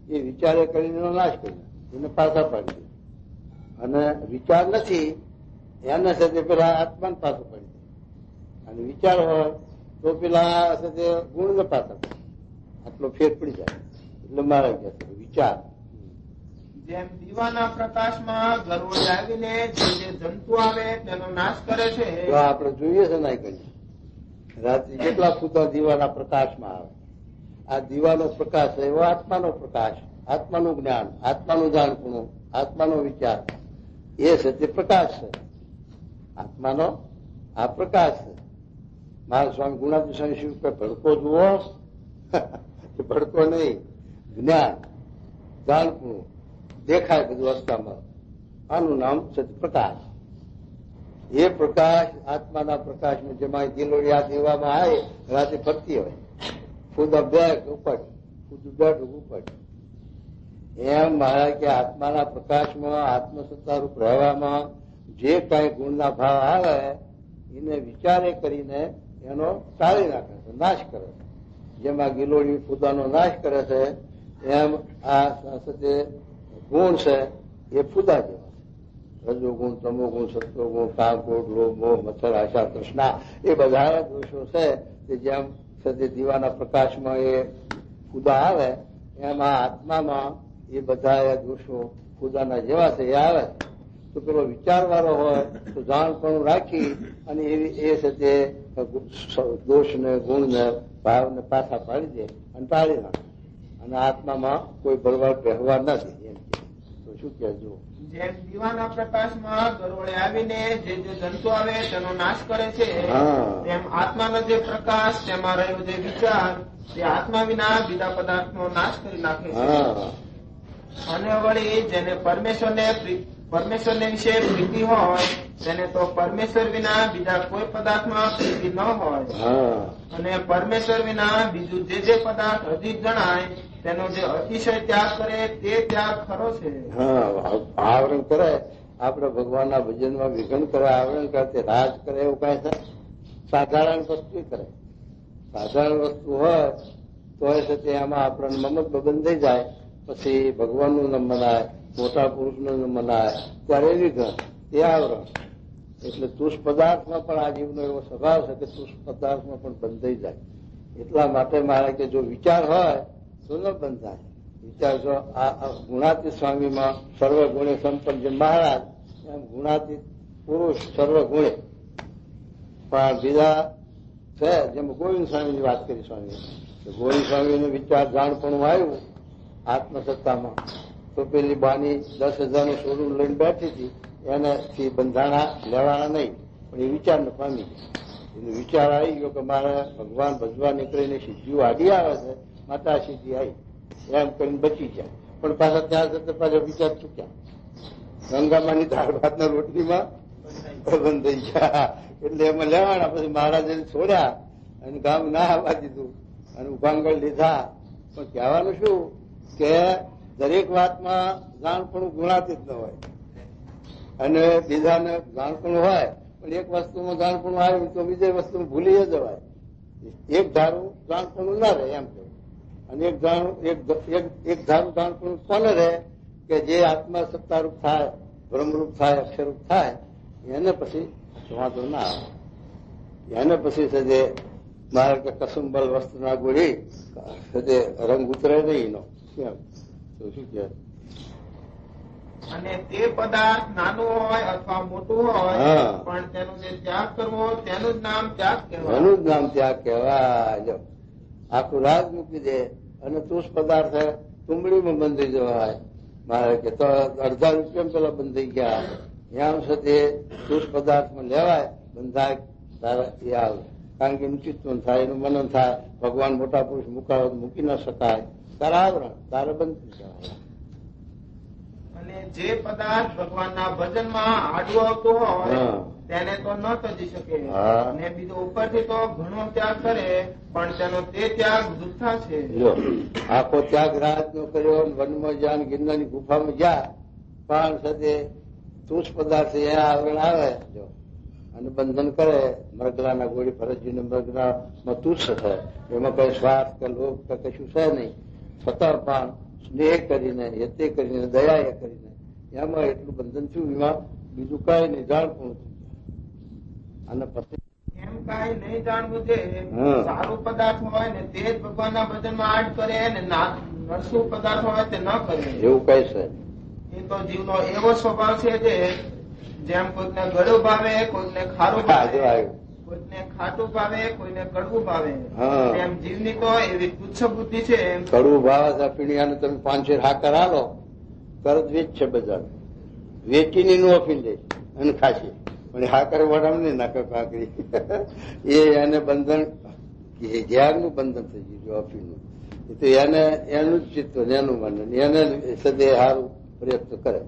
એ વિચારે કરીને નાશ કરી એને પાછા પાડી દે. અને વિચાર નથી એને સાથે પેલા આત્માને પાછું પાડી દે. અને વિચાર હોય તો પેલા સાથે ગુણને પાછા પાડે. આટલો ફેર પડી જાય. એટલે મારે કહે છે વિચાર જેમ દીવાના પ્રકાશમાં ગરોળી આવીને જે જંતુ આવે તેનો નાશ કરે છે. તો આપણે જોઈએ છે ના કઈ રાત્રિ કેટલા ફૂટા દીવાના પ્રકાશમાં આવે. આ દીવાનો પ્રકાશ એવો આત્માનો પ્રકાશ, આત્માનું જ્ઞાન, આત્માનું જાણપણું, આત્માનો વિચાર એ છે તે પ્રકાશ છે. આત્માનો આ પ્રકાશ છે. મારા સ્વામી ગુણાતી સ્વામી શિવ કે ભડકો જુઓ ભડકો નહીં, જ્ઞાન જાણપણું દેખાય બધું રસ્તામાં, આનું નામ છે પ્રકાશ. એ પ્રકાશ આત્માના પ્રકાશમાં જેમાં ગિલોડી આ દેવામાં આવે રાતે ફરતી હોય, ફૂદા બેગ ઉપડ, ફૂદું બેગ ઉપડ. એમ મારા કે આત્માના પ્રકાશમાં આત્મસત્તારૂપ રહેવામાં જે કઈ ગુણના ભાવ આવે એને વિચારે કરીને એનો ટાળી નાખે છે, નાશ કરે છે. જેમાં ગિલોડી ફૂદાનો નાશ કરે છે એમ આ ગુણ છે એ ફૂદા જેવા છે. રજોગુણ, તમોગુણ, સત્વગુણ, કામ, ક્રોધ, લોભ, મોહ, મચ્છર, આશા, તૃષ્ણા એ બધા દોષો છે કે જેમ સદે દીવાના પ્રકાશમાં એ ફૂદા આવે એમાં આત્મામાં એ બધા દોષો ફૂદાના જેવા છે એ આવે. તો પેલો વિચારવાળો હોય તો જાણપણું રાખી અને એ છે તે દોષને, ગુણને, ભાવને પાછા પાડી દે અને ટાળી નાખે. અને આત્મામાં કોઈ ભરવાડ વ્યવહાર નથી. એમ તો શું કહેજો? જેમ દીવાના પ્રકાશમાં ગરોળી આવીને જે જંતુ આવે તેનો નાશ કરે છે તેમ આત્માનો જે પ્રકાશ તેમાં રહેલો જે વિચાર તે આત્મા વિના બીજા પદાર્થનો નાશ કરી નાખે છે. અને વળી જેને પરમેશ્વરને વિશે પ્રીતિ હોય તેને તો પરમેશ્વર વિના બીજા કોઈ પદાર્થમાં પ્રીતિ ન હોય. અને પરમેશ્વર વિના બીજું જે પદાર્થ અધિક જણાય તેનો જે અતિશય ત્યાગ કરે તે ત્યાગ ખરો છે. આવરણ કરે આપણે ભગવાનના ભજનમાં વિઘન કરે, આવરણ કરે, રાજ કરે એવું કઈ થાય? સાધારણ વસ્તુ કરે. સાધારણ વસ્તુ હોય તો એ એમાં આપણને મમત બંધાઈ જાય. પછી ભગવાનનું ન મનાય, મોટા પુરુષનું ન મનાય ત્યારે વિઘન એ આવરણ. એટલે તુષ પદાર્થમાં પણ આ જીવનો એવો સ્વભાવ છે કે તુષ પદાર્થમાં પણ બંધાઈ જાય. એટલા માટે મારે કે જો વિચાર હોય તો ન બંધાય. વિચાર જો આ ગુણાતીત સ્વામીમાં સર્વગુણે સંપન્ન જે મહારાજ એમ ગુણાતીત પુરુષ સર્વગુણે. પણ બીજા છે જેમ ગોવિંદ સ્વામીની વાત કરી સ્વામી, ગોવિંદ સ્વામીનો વિચાર જાણપણું આવ્યું આત્મસત્તામાં તો પેલી બાની 10,000નું સોનું લઈને બેઠી હતી એનાથી બંધાણા લેવાના નહીં પણ એ વિચારને પામી ગયા. એનો વિચાર આવી ગયો કે મારે ભગવાન ભજવા નીકળીને સિદ્ધિઓ આડી આવે છે માટે આ સિદ્ધિ આવી એમ કરીને બચી જાય. પણ પાછા ત્યાં જતા પાછા વિચાર ચૂક્યા ગંગામાની દાળ ભાતના રોટલીમાં બંધાઈ ગયા. એટલે એમાં લેવાના પછી મહારાજે છોડ્યા અને ગામ ના આવવા દીધું અને ઉભાંગળ લીધા. પણ કહેવાનું શું કે દરેક વાતમાં જાણપણું ગુણાતીત ન હોય અને બીજાને જાણપણું હોય પણ એક વસ્તુમાં જાણપણું આવ્યું તો બીજી વસ્તુમાં ભૂલી જવાય. એક ધારું જાણપણું ના રહે એમ કહ્યું. અને એક ધારું જાણપણું કોને રહે કે જે આત્મા સત્તારૂપ થાય, બ્રહ્મરૂપ થાય, અક્ષરરૂપ થાય એને પછી વાંધો ના આવે. એને પછી છે જે મારે કે કસુંબલ વસ્તુના ગોળી છે રંગ ઉતરે નહીં એનો કેમ તો શું કહે? અને તે પદાર્થ નાનું હોય અથવા મોટું હોય પણ તેનો જે ત્યાગ કરવો તેનું જ નામ ત્યાગ કહેવાય. એનું જ નામ ત્યાગ કહેવાય. આખું રાજ મૂકી દે અને તુષ પદાર્થ તુંબડીમાં બંધાઈ જવાય. મારે કે તો અડધા રૂપિયા પેલા બંધાઈ ગયા એમ છે તે તુષ પદાર્થમાં લેવાય બંધાય તારા એ આવે. કારણ કે એનું ચિંતન થાય, એનું મનન થાય. ભગવાન મોટા પુરુષ મુકાવો મૂકી ન શકાય. તારા આવરણ તારે બંધ થઈ જવાના. અને જે પદાર્થ ભગવાનના ભજનમાં આડું આવતું હોય તેને તો ન તજી શકે. અને બીજો ઉપરથી તો ઘણો ત્યાગ કરે પણ તેનો તે ત્યાગ વૃથા છે. જો આખો ત્યાગ રાત નો કર્યો, વનમાં જ્યાં ગિરનારની ગુફામાં ગયા, પણ સાથે તુષ પદાર્થ એના આવરણ આવે જો અને બંધન કરે. મરગલાના ગોળી ફરજીને મરગલામાં તુષ થાય, એમાં કઈ સ્વાર્થ કે લોભ કે કશું છે નહીં. છતાં પણ સ્નેહ કરીને, યતે કરીને, દયા એ કરીને એમાં એટલું બંધન થયું. એમાં બીજું કઈ નહીં, જાણપણું થયું. અને પછી એમ કઈ નહીં જાણવું છે. સારું પદાર્થ હોય ને તે જ ભગવાનના ભજનમાં આડ કરે ને નરસું પદાર્થ હોય તે ન કરે. એવું કઈ છે. એ તો જીવનો એવો સ્વભાવ છે જે જેમ કોઈને ગળું ભાવે, કોઈને ખારું ભાવે, કોઈને ખાટું ભાવે, કોઈને કડવું ભાવે, એમ જીવની તો એવી તુચ્છ બુદ્ધિ છે. કડવું ભાવે છે પીણિયાને તમે 5 હાકર હાલો, તરત વેચ છે બજાર, વેચીને નું અફીન લે અને ખાશે. પણ હાકર વડામ નહીં નાખે કાંકરી. એ એને બંધન, જ્ઞાનનું બંધન થઈ ગયું અફીનું. તો એને એનું જ ચિત્ત, એનું બંધન, એને સદે સારું પ્રયત્ન કરે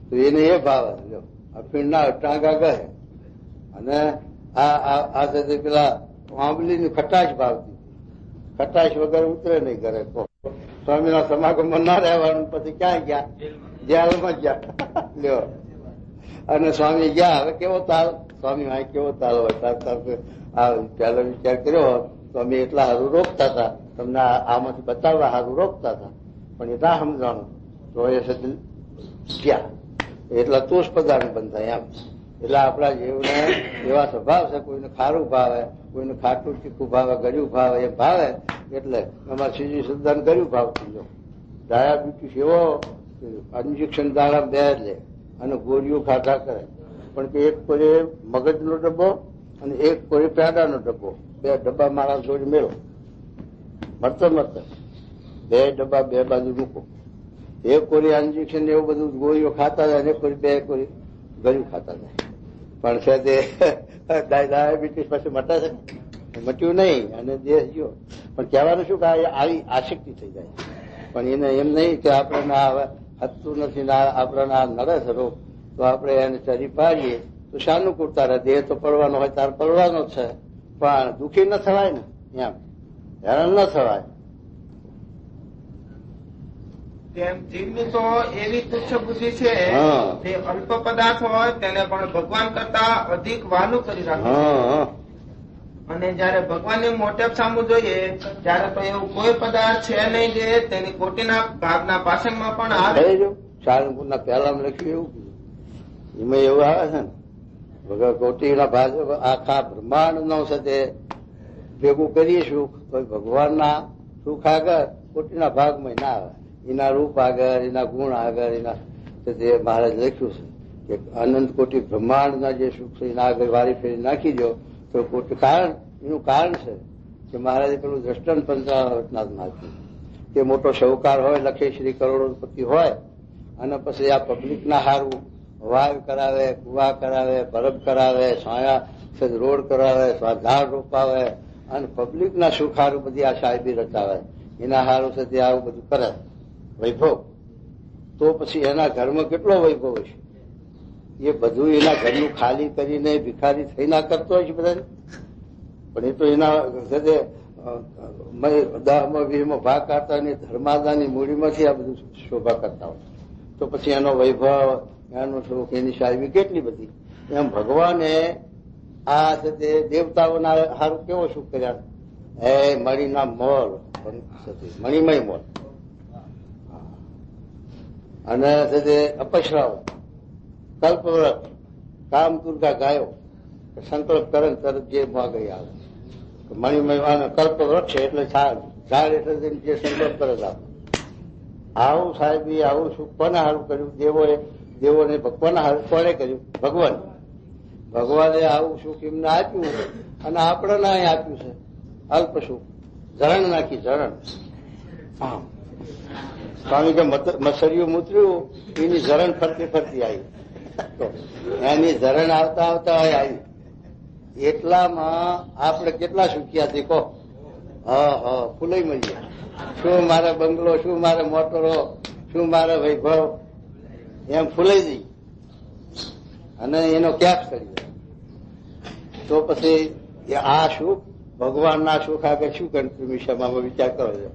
તો એને એ ભાવે. અફીણ ના ટાંગા ગહે. અને આ સાથે પેલા આંબલીની ખટાશ ભાવતી, ખટાશ વગર ઉતરે નહીં કરે. સ્વામીના સમાગમમાં ના રહેવાનું. પછી ક્યાં ગયા? જેલમાં ગયા. લ્યો અને સ્વામી ગયા. હવે કેવો તાલ સ્વામી હા કેવો તાલ હોય. આ પહેલો વિચાર કર્યો સ્વામી એટલા સારું રોકતા હતા, તમને આમાંથી બતાવવા સારું રોકતા હતા, પણ એ ના સમજાણું તો એ સદ ગયા. એટલા તોષ પદાર્થ બંધાય એમ. એટલે આપણા જીવને એવા સ્વભાવ છે, કોઈને ખારું ભાવે, કોઈને ખાટું તીખું ભાવે, ગળ્યું ભાવે, એ ભાવે. એટલે અમારે શ્રીજી સુદાન ગળ્યું ભાવતું. જો ડાયાબિટીસ એવો ઇન્જેક્શન દાડા 2 લે અને ગોળીઓ ખાધા કરે. પણ કે એક કોઈ મગજનો ડબ્બો અને એક કોઈ પેડાનો ડબ્બો, 2 ડબ્બા મારા જોડે મેળો મળતો 2 ડબ્બા 2 બાજુ મૂકો. એક કોરી ઇન્જેક્શન એવું બધું ગોળીઓ ખાતા જાય, અને કોઈ 2 કોરી ગળ્યું ખાતા જાય. પણ છે તે ડાયાબિટીસ પછી મટે છે? મટ્યું નહીં. અને દેહ ગયો. પણ કહેવાનું શું કે આવી આસક્તિ થઈ જાય. પણ એને એમ નહીં કે આપણે હવે હતું નથી ને આપણે આ નડે છે રોગ, તો આપણે એને ચરી પાડીએ તો સાનુકૂળતા રહે. દેહ તો પડવાનો હોય તાર પડવાનો જ છે, પણ દુઃખી ન થવાય ને, એમ હેરાન ન થવાય. તેમ જીવની તો એવી તુચ્છ બુદ્ધિ છે તે અલ્પ પદાર્થ હોય તેને પણ ભગવાન કરતા અધિક વહાલું કરી રાખે. અને જયારે ભગવાનની મોટેપ સામું જોઈએ ત્યારે તો એવું કોઈ પદાર્થ છે નહીં જે તેની કોટીના ભાગના પાછળમાં પણ આવે. સારંગપુરના પહેલામાં લખ્યું એવું, એમાં એવું આવે છે ને વગર કોટીના ભાગ આખા બ્રહ્માંડ નો છે તે ભેગું કરીશું તો ભગવાનના સુખ આગળ કોટીના ભાગમાં ના આવે. એના રૂપ આગળ, એના ગુણ આગળ, એના તે મહારાજ લખ્યું છે કે અનંત કોટી બ્રહ્માંડના જે સુખ છે એના આગળ વારી ફેરી નાખી દો તો કોટી કારણ એનું કારણ છે કે મહારાજે પેલું દ્રષ્ટાંત 55 નાખ્યું. તે મોટો શાહુકાર હોય, લખે શ્રી કરોડોપતિ હોય, અને પછી આ પબ્લિક ના હારું વાવ કરાવે, કુવા કરાવે, બરફ કરાવે, છાયા રોડ કરાવે, ઝાડ રોપાવે અને પબ્લિક ના સુખ હારું બધી આ સાહેબી રચાવે. એના હારું છે તે આવું બધું કરે વૈભવ. તો પછી એના ઘરમાં કેટલો વૈભવ હશે. એ બધું એના ઘરનું ખાલી કરીને ભિખારી થઈ ના કરતો હોય છે બધા. પણ એ તો એના 10-20 ભાગ કાઢતા ને ધર્માદાની મૂડીમાંથી આ બધું શોભા કરતા હોય. તો પછી એનો વૈભવ, એનો સુખ, એની સાહેબી કેટલી બધી. એમ ભગવાને આ તે દેવતાઓના હારું કેવો સુખ કર્યા. મણીના મોલ, મણિમય મોલ, અને અપસરાઓ, કલ્પવૃક્ષ, કામ દુર્ગા ગાયો સંકલ્પ કરે તરત જે માગઈ આવે. મણિમય કલ્પવૃક્ષ એટલે ઝાડ એટલે જે સંકલ્પ કરે આવે. આવું સાહેબ આવું સુખ કોને સારું કર્યું? દેવોને ભગવાન હારું કોને કર્યું? ભગવાને આવું સુખ એમને આપ્યું અને આપણને આપ્યું છે અલ્પ સુખ. ઝરણ નાખી, ઝરણ. સ્વામી કે મસરિયું મૂતર્યું એની ઝરણ ફરતી ફરતી આવી. તો એની ઝરણ આવતા આવતા આવી એટલામાં આપણે કેટલા સુખ્યા છે કહો? ફૂલાઈ મળીએ. શું મારે બંગલો, શું મારે મોટરો, શું મારે વૈભવ, એમ ફૂલાઈ જઈ અને એનો કેપ કરી જાય. તો પછી આ સુખ ભગવાનના સુખ આગળ શું કન્ટ્રીબ્યુશનમાં વિચાર કરો છો?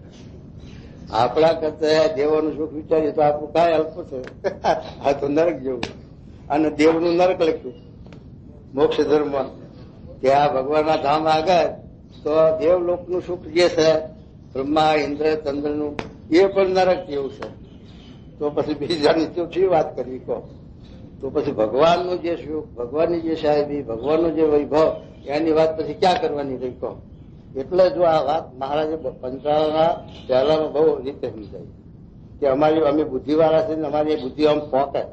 આપણા કરતા દેવોનું સુખ વિચારીએ તો આપણું કાંઈ અલ્પ છે. આ તો નરક જેવું. અને દેવનું નરક લખ્યું મોક્ષ ધર્મ કે આ ભગવાનના ધામ આગળ તો દેવલોકનું સુખ જે છે બ્રહ્મા ઇન્દ્ર ચંદ્રનું એ પણ નરક જેવું છે. તો પછી બીજાની તો શી વાત કરવી કહો? તો પછી ભગવાનનું જે સુખ, ભગવાનની જે સાહેબી, ભગવાનનું જે વૈભવ, એની વાત પછી ક્યાં કરવાની રહી કહો? એટલે જો આ વાત મહારાજે પંચાળના પહેલામાં બહુ રીતે સમજાય કે અમે બુદ્ધિવાળા છે ને અમારી બુદ્ધિ આમ પોકે,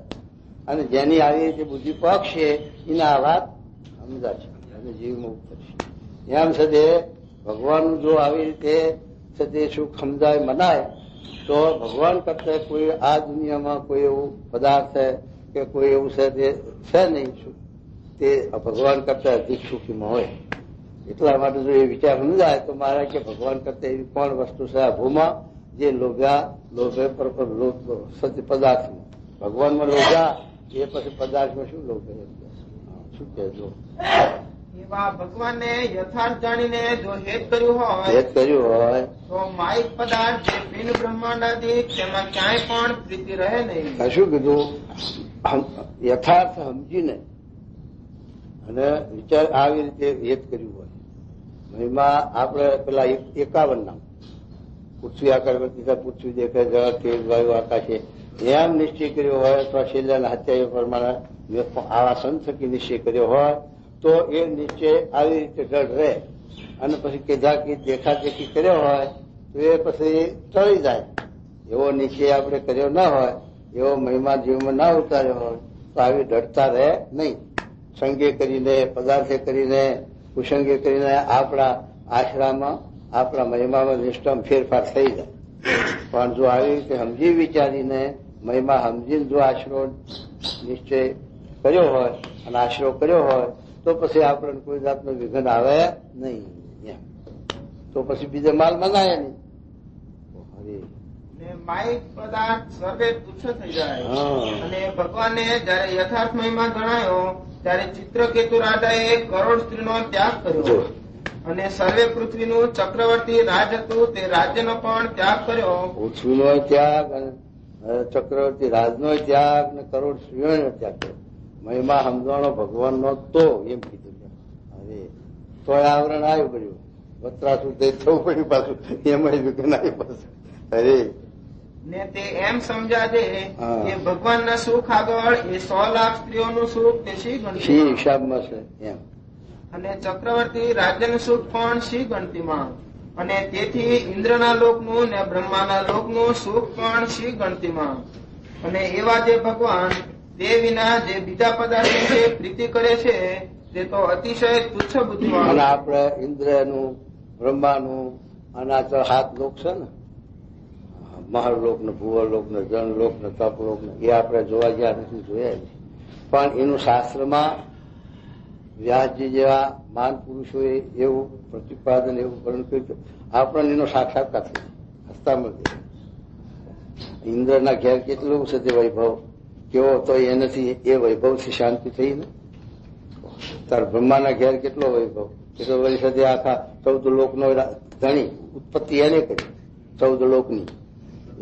અને જેની આવી રીતે બુદ્ધિ પોકશે એને આ વાત સમજાશે અને જીવ મુક્ત થશે. એમ છે તે ભગવાનનું જો આવી રીતે છે તે સુખ સમજાય મનાય તો ભગવાન કરતા કોઈ આ દુનિયામાં કોઈ એવું પદાર્થ છે કે કોઈ એવું છે તે છે નહીં તે ભગવાન કરતા અધિક સુખીમાં હોય. એટલા માટે જો એ વિચાર સમજાય તો મારે કે ભગવાન કરતા એવી કોણ વસ્તુ છે આ ભૂમાં જે લોભે પર સત્ય પદાર્થ ભગવાનમાં લોભ્યા એ પછી પદાર્થમાં શું લોભે? શું કહેજો? એવા ભગવાનને યથાર્થ જાણીને જો હેત કર્યું હોય તો માઇક પદાર્થ જે પિંડ બ્રહ્માંડાદી તેમાં ક્યાંય પણ પ્રીતિ રહે નહીં. શું કીધું? યથાર્થ સમજીને અને વિચાર આવી રીતે હેત કર્યું હોય. એમાં આપણે પેલા 51 નામ પૃથ્વી આકાર પૃથ્વી દેખે જળ તેજ વાયુ આકાશે એમ નિશ્ચય કર્યો હોય તો શૈલ્યના હત્યા પ્રમાણે આવા સંત થકી નિશ્ચય કર્યો હોય તો એ નિશ્ચય આવી રીતે જડ રહે. અને પછી કેદાકી દેખાદેખી કર્યો હોય તો એ પછી ટળી જાય. એવો નિશ્ચય આપણે કર્યો ના હોય, એવો મહિમા જીવમાં ના ઉતાર્યો હોય તો આવી ડરતા રહે નહીં. સંગે કરીને, પદાર્થે કરીને, કુસંગે કરીને આપણા આશરામાં, આપણા મહિમામાં નિષ્ઠામાં ફેરફાર થઈ જાય. પણ જો આવી રીતે સમજી વિચારીને મહિમા સમજીને જો આશરો નિશ્ચય કર્યો હોય અને આશરો કર્યો હોય તો પછી આપણને કોઈ જાતનો વિઘ્ન આવે નહીં. તો પછી બીજો માલ મનાય નહીં. માઇક પદાર્થ સર્વે તુચ્છ થઈ જાય. અને ભગવાને જયારે યથાર્થ મહિમા ગણાયો ત્યારે ચિત્રકેતુ રાજાએ કરોડ સ્ત્રીનો ત્યાગ કર્યો અને સર્વે પૃથ્વીનું ચક્રવર્તી રાજ હતું તે રાજ્યનો પણ ત્યાગ કર્યો. પૃથ્વીનો ત્યાગ અને ચક્રવર્તી રાજનો ત્યાગ ને કરોડ સ્ત્રીઓનો ત્યાગ કર્યો. મહિમા સમજવાનો ભગવાનનો તો એમ કીધું. હવે તો આવરણ આવ્યું પડ્યું, વત્રાસુર થવું પડ્યું પાછું, એમાં વિઘ્ન આવ્યું પાછું. અરે ને તે એમ સમજ્યા છે કે ભગવાનના સુખ આગળ એ 100 લાખ સ્ત્રીઓનું સુખ તે શી હિસાબમાં છે એમ. અને ચક્રવર્તી રાજ્યનું સુખ પણ શી ગણતીમાં. અને તેથી ઇન્દ્રના લોકનું ને બ્રહ્માના લોકનું સુખ પણ શી ગણતીમાં. અને એવા જે ભગવાન તે વિના જે બીજા પદાર્થની જે પ્રીતિ કરે છે તે તો અતિશય તુચ્છ બુદ્ધિવાળા. અને આપણે ઇન્દ્રનું, બ્રહ્માનું અને આ તો 7 લોક છે ને, મહાલોક ને ભૂવલોક ને જનલોક ને તપલોક ને એ આપણે જોવા ગયા નથી, જોયા છે. પણ એનું શાસ્ત્રમાં વ્યાસજી જેવા મહાન પુરુષોએ એવું પ્રતિપાદન એવું વર્ણન કર્યું આપણને એનો સાક્ષાત્કાર થયો હસ્તામાં. ઇન્દ્રના ઘેર કેટલું છે તે વૈભવ કેવો તો એનાથી એ વૈભવથી શાંતિ થઈ ને. તાર બ્રહ્માના ઘેર કેટલો વૈભવ, કેટલો વળી સાથે આખા 14 લોકનો ધણી ઉત્પત્તિ એને કરી 14 લોકની,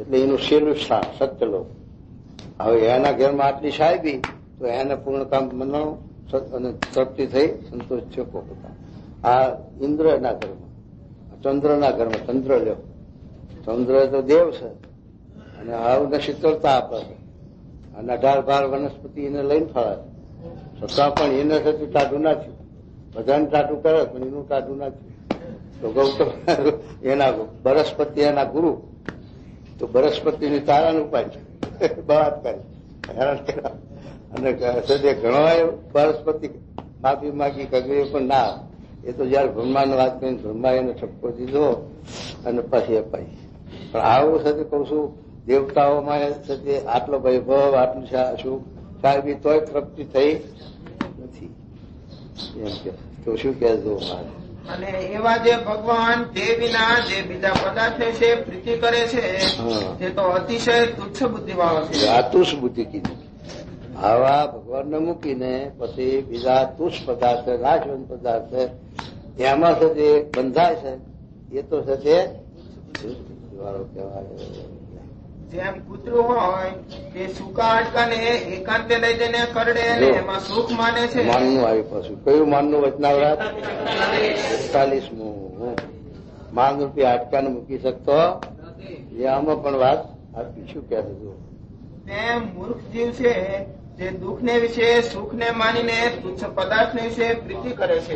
એટલે એનું છેલ્લું સ્થાન સત્યલોક. હવે એના ઘરમાં આટલી સાહેબી તો એને પૂર્ણ કામ મનાણું અને તૃપ્તિ થઈ, સંતોષ થયો. આ ઇન્દ્રના ઘરમાં, ચંદ્રના ઘરમાં, ચંદ્ર લ્યો, ચંદ્ર તો દેવ છે અને હાવને શીતળતા આપે છે અને 18-12 વનસ્પતિ એને લઈને ફરે છતાં પણ એને થતું ટાઢું ના થયું. બધાને ટાઢું કરે પણ એનું ટાઢું ના થયું. તો ગૌતમ એના બરસ્પતિ એના ગુરુ તો બરસ્પતિની તારાનું ઉપાય બળાત્કાર હેરાન કર્યા. અને ઘણો બરસ્પતિ માફી માગી કગરી પણ ના, એ તો જયારે બ્રહ્માની વાત કરીને બ્રહ્મા એને ઠપકો દીધો અને પછી અપાઈ. પણ આવું સાથે કઉ છું દેવતાઓમાં સાથે આટલો વૈભવ, આટલું શું સાહેબી તોય તૃપ્તિ થઈ નથી એમ કે. તો શું કહેજો મારે? અને એવા જે ભગવાન તે વિના જે બીજા પદાર્થ છે પ્રીતિ કરે છે તે તો અતિશય તુચ્છ બુદ્ધિ વાળો છે. આ તુષ બુદ્ધિ કીધી. આવા ભગવાનને મૂકીને પછી બીજા તુષ પદાર્થ, નાશવંત પદાર્થ એમાં છે જે બંધાય છે એ તો છે તે વાળો કહેવાય. જેમ કૂતરું હોય તે સૂકા હાડકાને એકાંતે લઈ જઈને કરડે અને એમાં સુખ માને છે. માનનું આવ્યું પાછું. કયું માનનું વચનાવરાત? 41મું. માન રૂપી હાડકાને મૂકી શકતો એ આમાં પણ વાત આપી. શું કહે છે? તેમ મૂર્ખ જીવ છે જે દુઃખને વિશે સુખને માનીને તુચ્છ પદાર્થને વિશે પ્રીતિ કરે છે.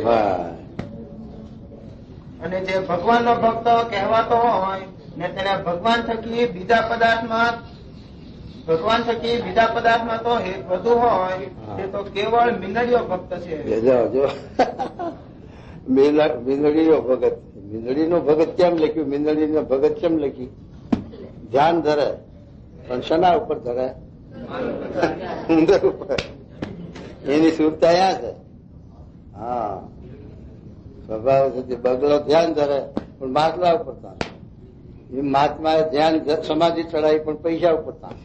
અને જે ભગવાનનો ભક્ત કહેવાતો હોય ને તેને ભગવાન થકી બીજા પદાર્થમાં તો હેત વધુ હોય તે તો કેવળ મીંદડીયો ભક્ત છે. મીંદડીનો ભગત. મીંદડીનો ભગત કેમ લખ્યું? મીંદડીનો ભગત કેમ લખી? ધ્યાન ધરે પણ શના ઉપર ધરે? ઉંદર ઉપર. એની સુરતા ત્યાં છે. હા, સ્વભાવ છે બગલો ધ્યાન ધરે પણ માટલા ઉપર તાણ. એ મહાત્માએ ધ્યાન સમાધિ ચડાવી પણ પૈસા ઉપર તાણ.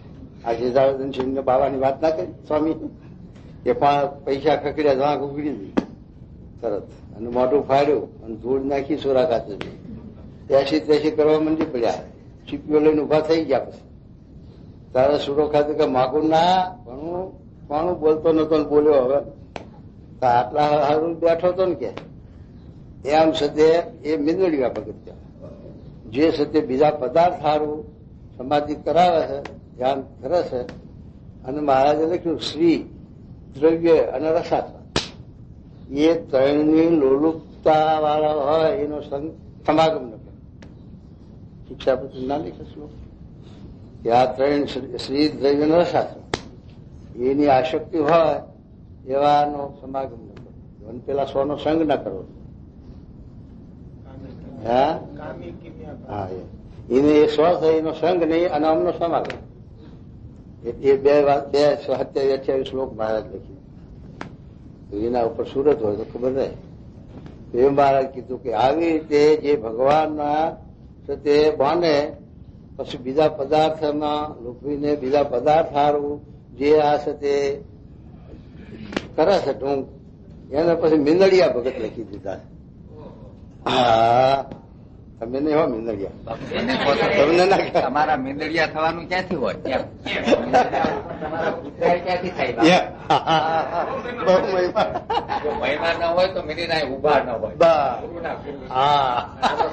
આ જેદાવર્ધન સિંહ બાવાની વાત ના કરી સ્વામી? એ પણ પૈસા ખકડ્યા, વાંક ઉગડી ગઈ તરત અને મોઢું ફાડ્યું અને ધૂળ નાખી સોરા ખાતે ત્યાસી કરવા મંડી પડ્યા. ચીપીઓ લઈને ઉભા થઈ ગયા. પછી તારે સુરો ખાતે કે માગું ના પણ બોલતો નતો બોલ્યો. હવે આટલા સારું બેઠો હતો ને કે એમ સત્ય એ મીંદડીયા ભગત કહેવાય. જે સત્ય બીજા પદાર્થ સારું સમાધિ કરાવે છે, ધ્યાન કરે છે. અને મહારાજે લખ્યું શ્રી, દ્રવ્ય અને રસાસ્વાદ એ ત્રણની લોલુપતા વાળા હોય એનો સમાગમ ન કરે. શિક્ષાપતિ ના લખે શ્લોક કે આ ત્રણ શ્રી, દ્રવ્ય અને રસાસ્વાદ એની આસક્તિ હોય એવાનો સમાગમ ન કરો. અને પેલા સ્વનો સંગ ના કરવો. હા, એને એ સ્વ થાય એનો સંગ નહીં અને અમનો સમાગમ. એ બે 27-28 શ્લોક મહારાજ લખી. એના ઉપર સુરત હોય તો ખબર રહે. એ મહારાજ કીધું કે આવી રીતે જે ભગવાનના તે બાને પછી બીજા પદાર્થમાં લોભીને બીજા પદાર્થ સારું જે આ છે તે કરે છે ઢોંગ, એને પછી મીંદડિયા ભગત લખી દીધા. હા, તમે નહીં હો મીંદડિયા. તમને ના તમારા મીંદડિયા થવાનું ક્યાંથી હોય? ક્યાંથી થાય? મહિમા ન હોય તો મીંદડા ઉભા ન હોય.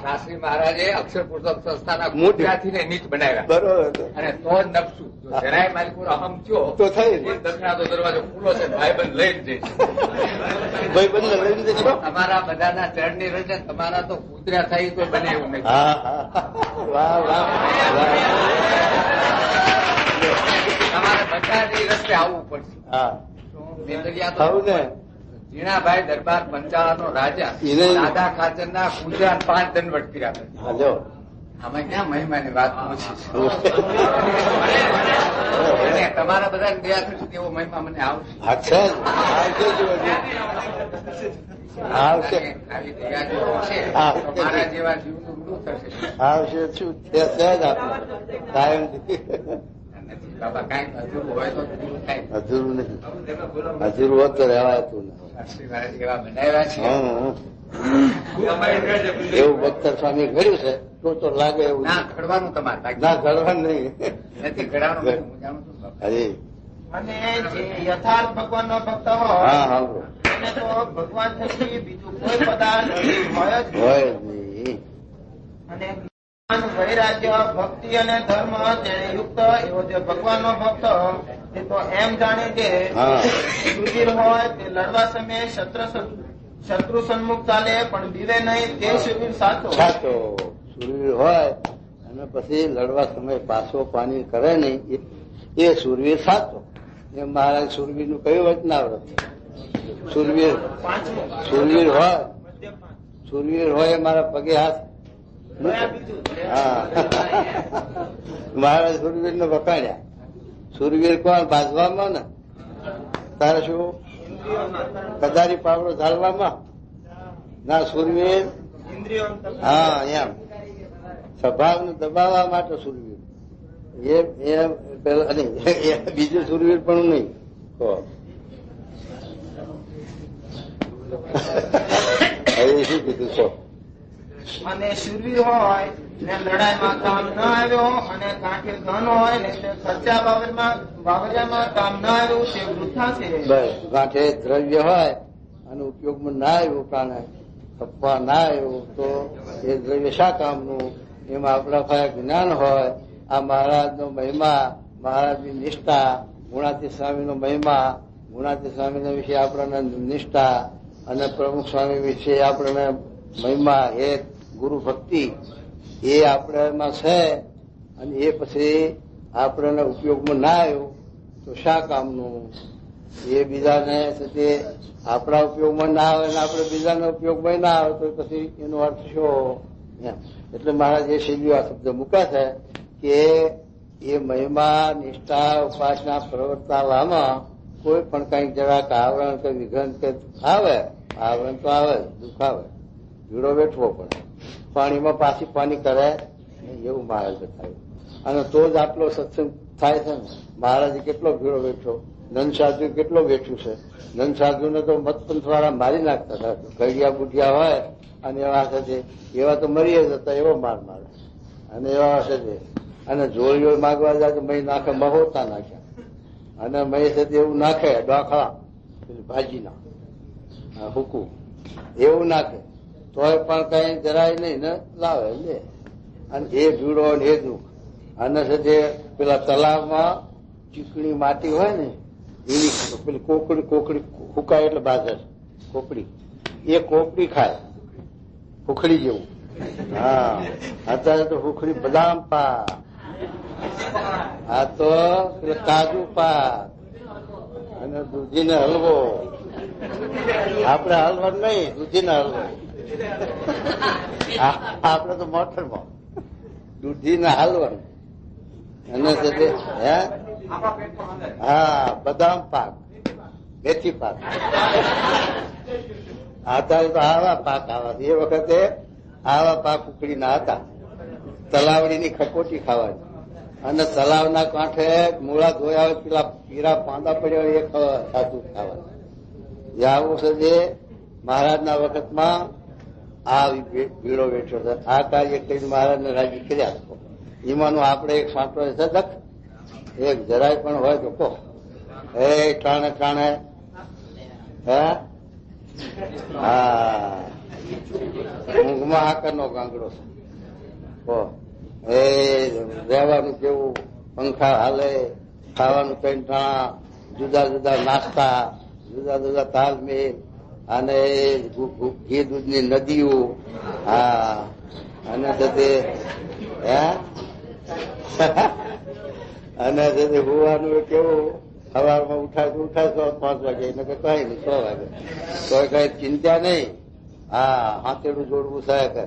શાસ્ત્રી મહારાજે અક્ષર પુરુષોત્તમ સંસ્થાના ગુજરાતીને નીચ બનાવ્યા. બરોબર. અને તો જ નપશું જરાય માલિકુર અહમ થયો તો થઈ દક્ષિણા તો દરવાજો ખુલ્લો છે, ભાઈબંધ લઈ જ જઈશ. ભાઈબંધ લઈને જશો. તમારા બધાના ચરણની રચના તમારા તો કૂતરા થાય તો બને એવું નહીં. તમારે બધાની રસ્તે આવવું પડશે. ઝીણાભાઈ દરબાર 55 રાજા દાદા ખાચર ના ગુજરાત 5 દંડવટ કર્યા. આમાં ક્યાં મહિમાની વાત પૂછી છે? તમારા બધા દયા થશે તેવો મહિમા મને આવશે. મારા જેવા જીવનું શું થશે? આવશે શું કાયમ બાબા કઈ અધૂરું હોય તો થાય. અધૂરું નહીં. અધૂરું હોત તો રહેવાતું એવા બનાવ્યા છે. એવું ભક્ત સ્વામી ઘડ્યું છે તો લાગે એવું. ના ઘડવાનું તમારે ના ઘડવાનું નહીં. નથી ઘડવાનું. હું જાણું છું. હજી અને જે યથાર્થ ભગવાનનો ભક્ત હોય એને તો ભગવાન થકી બીજું કોઈ પદાર્થ હોય જ નહીં. અને વૈરાગ્ય, ભક્તિ અને ધર્મ તેને યુક્ત એવો જે ભગવાનનો ભક્ત એ તો એમ જાણે કે શૂરવીર હોય તે લડવા સમયે શત્રુ સન્મુખ ચાલે પણ બીવે નહીં તે શૂરવીર સાચો. શૂરવીર હોય અને પછી લડવા સમયે પાછો પાણી કરે નહીં એ શૂરવીર સાચો. એ મહારાજ શૂરવીર નું કયું વચનાવ્રત? શૂરવીર હોય મારા પગે હાથ. મહારાજ શૂરવીર ને વખાણ્યા. શૂરવીર કોણ? બાંધવામાં ને તારે શું કદારી પાવડો ઝાડવામાં ના શૂરવીર, ઇન્દ્રિયો હા એમ સ્વભાવને દબાવવા માટે શૂરવીર, એ પેલા નહીં, બીજું શૂરવીર પણ નહીં. હવે શું કીધું છો? અને શૂરવીર હોય ને લડાઈમાં કામ ન આવ્યો અને કાંઠે ધન હોય ને ખર્ચા બાવરિયામાં કામ ન આવ્યું તે વૃથા છે. બસ ગાંઠે દ્રવ્ય હોય અને ઉપયોગમાં ના આવ્યું, કારણે ખપવા ના આવ્યું તો એ દ્રવ્ય શા કામનું? એમાં આપણા પાસે જ્ઞાન હોય, આ મહારાજનો મહિમા, મહારાજની નિષ્ઠા, ગુણાતી સ્વામીનો મહિમા, ગુણાતી સ્વામીના વિશે આપણને નિષ્ઠા અને પ્રમુખ સ્વામી વિશે આપણને મહિમા, એ ગુરુ ભક્તિ એ આપણામાં છે. અને એ પછી આપણને ઉપયોગમાં ના આવ્યું તો શા કામનું? એ બીજાને તે આપણા ઉપયોગમાં ના આવે ને આપણે બીજાના ઉપયોગમાં ના આવે તો પછી એનો અર્થ શું? એમ એટલે મહારાજ એ શૈલીઓ આ શબ્દ મૂકે છે કે એ મહિમા, નિષ્ઠા, ઉપાસના પ્રવર્તાવામાં કોઈ પણ કઈક જરાક આવરણ કે વિઘ્ન કે આવે, આવરણ તો આવે, દુઃખ આવે, ભીડો વેઠવો પડે, પાણીમાં પાછી પાણી કરે એવું મહારાજ બતાવ્યું. અને તો જ આટલો સત્સંગ થાય છે ને. મહારાજે કેટલો ભીડો વેઠ્યો, નંદ સાધુ કેટલો વેઠ્યું છે. નંદ સાધુને તો મતપંથ વાળા મારી નાખતા હતા, ઘડિયા બુઢિયા હોય અને એવા હશે એવા તો મરી જતા, એવો માર મારે. અને એવા હશે અને જોડીઓ માગવા જાય તો મહી નાખે, મહોતા નાખ્યા. અને મહી સાથે એવું નાખે ડોખળા ભાજીના હુકું એવું નાખે તોય પણ કઈ જરાય નહીં ને લાવે લે. અને એ ભીડો ને એ દુઃખ. અને સાથે પેલા તલાવમાં ચીકણી માટી હોય ને એની પેલી કોકડી હુકાય એટલે બાજર કોકડી, એ કોકડી ખાય હુખડી જેવું. હા અત્યારે તો હુખડી બદામ પાક, આ તો કાજુ પાક અને દૂધીનો હલવો. આપડે હલવો નહીં, દૂધીનો હલવો. આપડે તો મોટરમાં દૂધીના હલવા અને હે હા બદામ પાક, મેથી પાક. અત્યારે તો આવા પાક આવા. એ વખતે આવા પાક ઉકળીના હતા. તલાવડીની ખપોટી ખાવાની અને તલાવના કાંઠે મૂળા ધોયા હોય પેલા પીરા પાંદા પડ્યા હોય એ સાચું ખાવાનું. આવું છે જે મહારાજના વખતમાં આ ભીડો વેઠ્યો છે. આ કાર્ય કરીને મહારાજને રાજી કર્યા. એમાંનું આપણે એક સાંટો સદક એક જરાય પણ હોય તો કહો. એ ટાણે ટાણે હે હા ઊંઘમાં આકરનો ગાંગડો છે. એ રહેવાનું કેવું, પંખા હાલે, ખાવાનું કઈ ટાણા, જુદા જુદા નાસ્તા, જુદા જુદા તાલમેલ અને ઘી દૂધની નદીઓ. હા અને સાથે હે અને સાથે હોવાનું કેવું, સવારમાં ઉઠાય 5 વાગે, એને કઈ નહીં 6 વાગે તો કઈ ચિંતા નહીં. હા હાથેડું જોડવું છે કે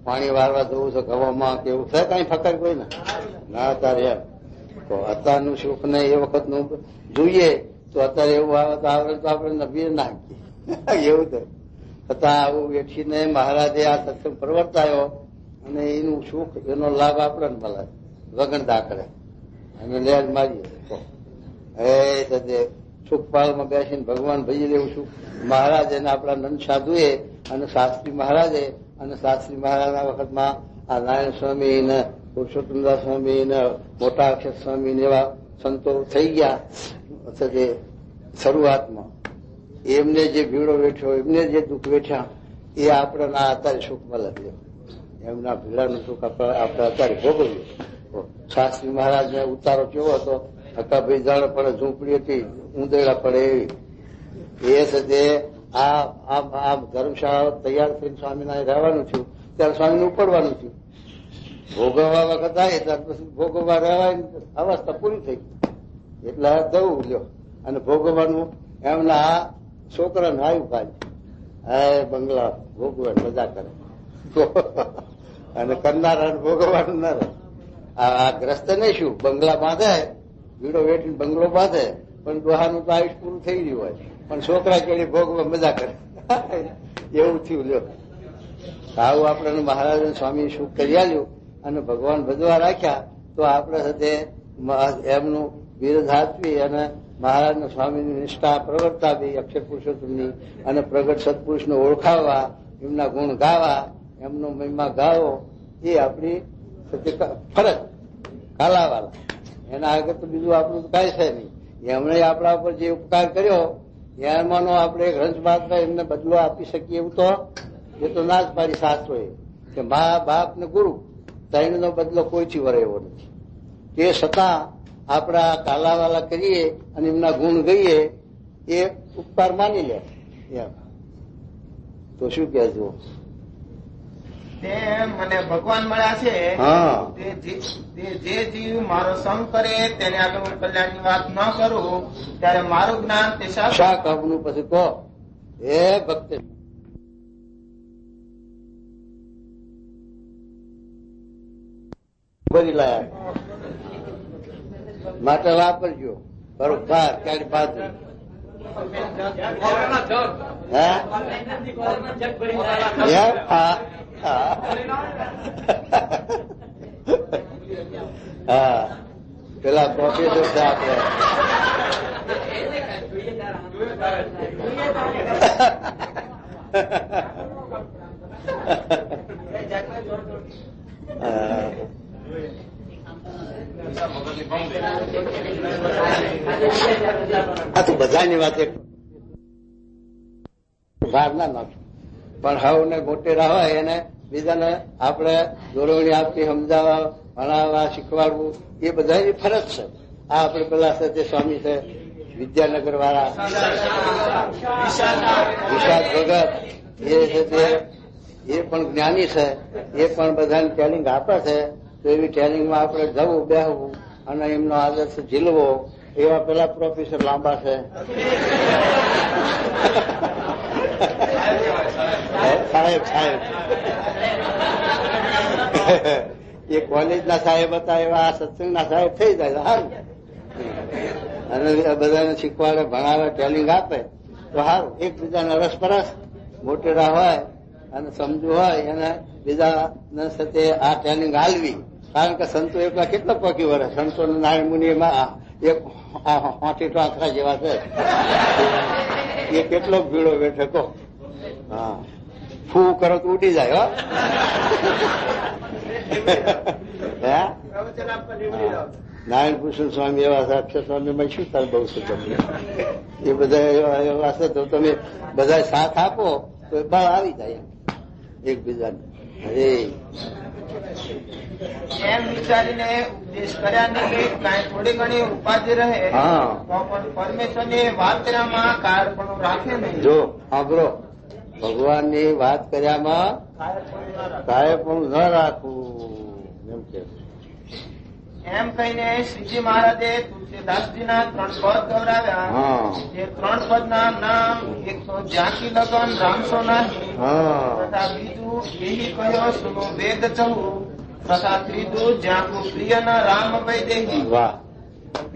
પાણી વારવા જવું છે ગવામાં કેવું છે, કઈ ફકર કોઈ ના અત્યારે એમ. તો અત્યારનું સુખ ને એ વખત નું જોઈએ તો અત્યારે એવું આવે તો આવડે તો આપણે નબીર નાખીએ એવું તો. છતાં આવું વેઠીને મહારાજે આ સત્સંગ પ્રવર્તાયો અને એનું સુખ, એનો લાભ આપણને મળે વગણદા કરે અને લેર મારીએ. એ સુખપાલમાં બેસીને ભગવાન ભજી લેવું સુખ મહારાજ અને આપણા નંદ સાધુએ અને શાસ્ત્રી મહારાજે. અને શાસ્ત્રી મહારાજના વખતમાં આ નારાયણ સ્વામી ને પુરુષોત્તમદાસ સ્વામી ને મોટા અક્ષર સ્વામી ને એવા સંતો થઈ ગયા શરૂઆતમાં. એમને જે ભીડો વેઠ્યો, એમને જે દુઃખ વેઠ્યા એ આપણે અત્યારે સુખ મળે. એમના ભીડાનું સુખ આપણે અત્યારે ભોગવ્યું. શાસ્ત્રી મહારાજ ને ઉતારો કેવો હતો, હકાભાઈ જાણે પડે, ઝૂંપડી હતી, ઊંધેડા પડે એવી. એ છે આ ધર્મશાળા તૈયાર થઈને સ્વામિનારાયણ રહેવાનું થયું ત્યારે સ્વામીને ઉપડવાનું થયું. ભોગવવા વખત આવે ત્યાર પછી ભોગવવા રહેવાય અવસ્થા પૂરી થઈ એટલે જવું લ્યો. અને ભોગવવાનું એમના આ છોકરાને આવ્યું ભાઈ હે બંગલા ભોગવવા મજા કરે અને કરનારા ભોગવવાનું ના રહે. આ ગ્રસ્ત નહીં શું બંગલા બાંધે, ભીડો વેઠીને બંગલો બાંધે પણ ડોહાનું તો આયુષ પૂરું થઈ ગયું હોય પણ છોકરા કેળી ભોગવા મજા કરે. એવું થયું. લ્યો, આવું આપણે મહારાજ સ્વામી શું કરી આલ્યું અને ભગવાન ભજવા રાખ્યા તો આપણે સાથે એમનું વિરોધ આપવી અને મહારાજ સ્વામીની નિષ્ઠા પ્રવર્તાવી અક્ષર પુરુષોત્તમની અને પ્રગટ સત્પુરુષને ઓળખાવવા, એમના ગુણ ગાવા, એમનો મહિમા ગાવો, એ આપણી ફરજ કાલાવાલા. એના આગળ તો બીજું આપણું કાંઈ છે નહીં. એમણે આપણા ઉપર જે ઉપકાર કર્યો એમાંનો આપણે એક રંજ માત્ર એમને બદલો આપી શકીએ એવું તો એ તો ના જ પાડી શાસ્ત્રોએ કે મા બાપ ને ગુરુ ત્રણનો બદલો કોઈથી વરે એવો નથી. તે છતાં આપણા કાલાવાલા કરીએ અને એમના ગુણ ગઈએ એ ઉપકાર માની લે. તો શું કહેજો? મને ભગવાન મળ્યા છે, જે જીવ મારો સંગ કરે તેને આગળ હું કલ્યાણની વાત ન કરું ત્યારે મારું જ્ઞાન તે શા કામનું? પછી કહો એ ભક્ત બરી લાયા માટે વાપરજો બરોબર. ક્યારે બાદ હા પેલા પ્રોફેસર છે આપણે આ તો બધાની વાત એક ભાર ના નાખો, પણ હાવ ને મોટેરા હોય એને બીજાને આપણે દોરવણી આપી સમજાવવા, ભણાવવા, શીખવાડવું એ બધાની ફરજ છે. આ આપણે પેલા છે સ્વામી છે વિદ્યાનગર વાળા વિશાદ ભગત એ છે તે એ પણ જ્ઞાની છે, એ પણ બધાને ટ્રેનિંગ આપે છે. તો એવી ટ્રેનિંગમાં આપણે જવું, બેહવું અને એમનો આદર્શ ઝીલવો. એવા પેલા પ્રોફેસર લાંબા છે સાહેબ એ કોલેજના સાહેબ હતા, એવા સત્સંગના સાહેબ થઈ જાય સારું. અને બધાને શીખવાડે, ભણાવે, ટ્રેનિંગ આપે તો સારું. એકબીજાને રસપરસ મોટેરા હોય અને સમજુ હોય એને બીજાને સાથે આ ટ્રેનિંગ હાલવી. કારણ કે સંતો એકલા કેટલા પકી વળે. સંતો નારાયણ મુનિ એમાં એક 60 આંકડા જેવા છે, એ કેટલો ભીડો બેઠે કહો. હા, ફૂ કરો તો ઉડી જાય. નારાયણ ભૂષણ સ્વામી એવા છે, અક્ષર સ્વામી શું થાય બહુ છે તમને. એ બધા એવા છે તો તમે બધા સાથ આપો તો બળ આવી જાય એકબીજાને. એમ વિચારીને ઉપદેશ કર્યા નહીં કાંઈ થોડી ઘણી ઉપાધિ રહે તો પણ પરમેશ્વરની વાત કર્યામાં કાયરપણું રાખે નહીં. જો સાંભળો, ભગવાનની વાત કર્યામાં કાયરપણું ન રાખવું એમ કે એમ કહીને શ્રીજી મહારાજે તુલસીદાસજીના 3 પદ ગવરાવ્યા. જે 3 પદના નામ એક તો જાકી લગન રામસો નહીં, તથા બીજું એહી કહ્યો સુનો વેદ ચહુ, તથા ત્રીજું જ્યાં પ્રિય ના રામ વૈદેહી.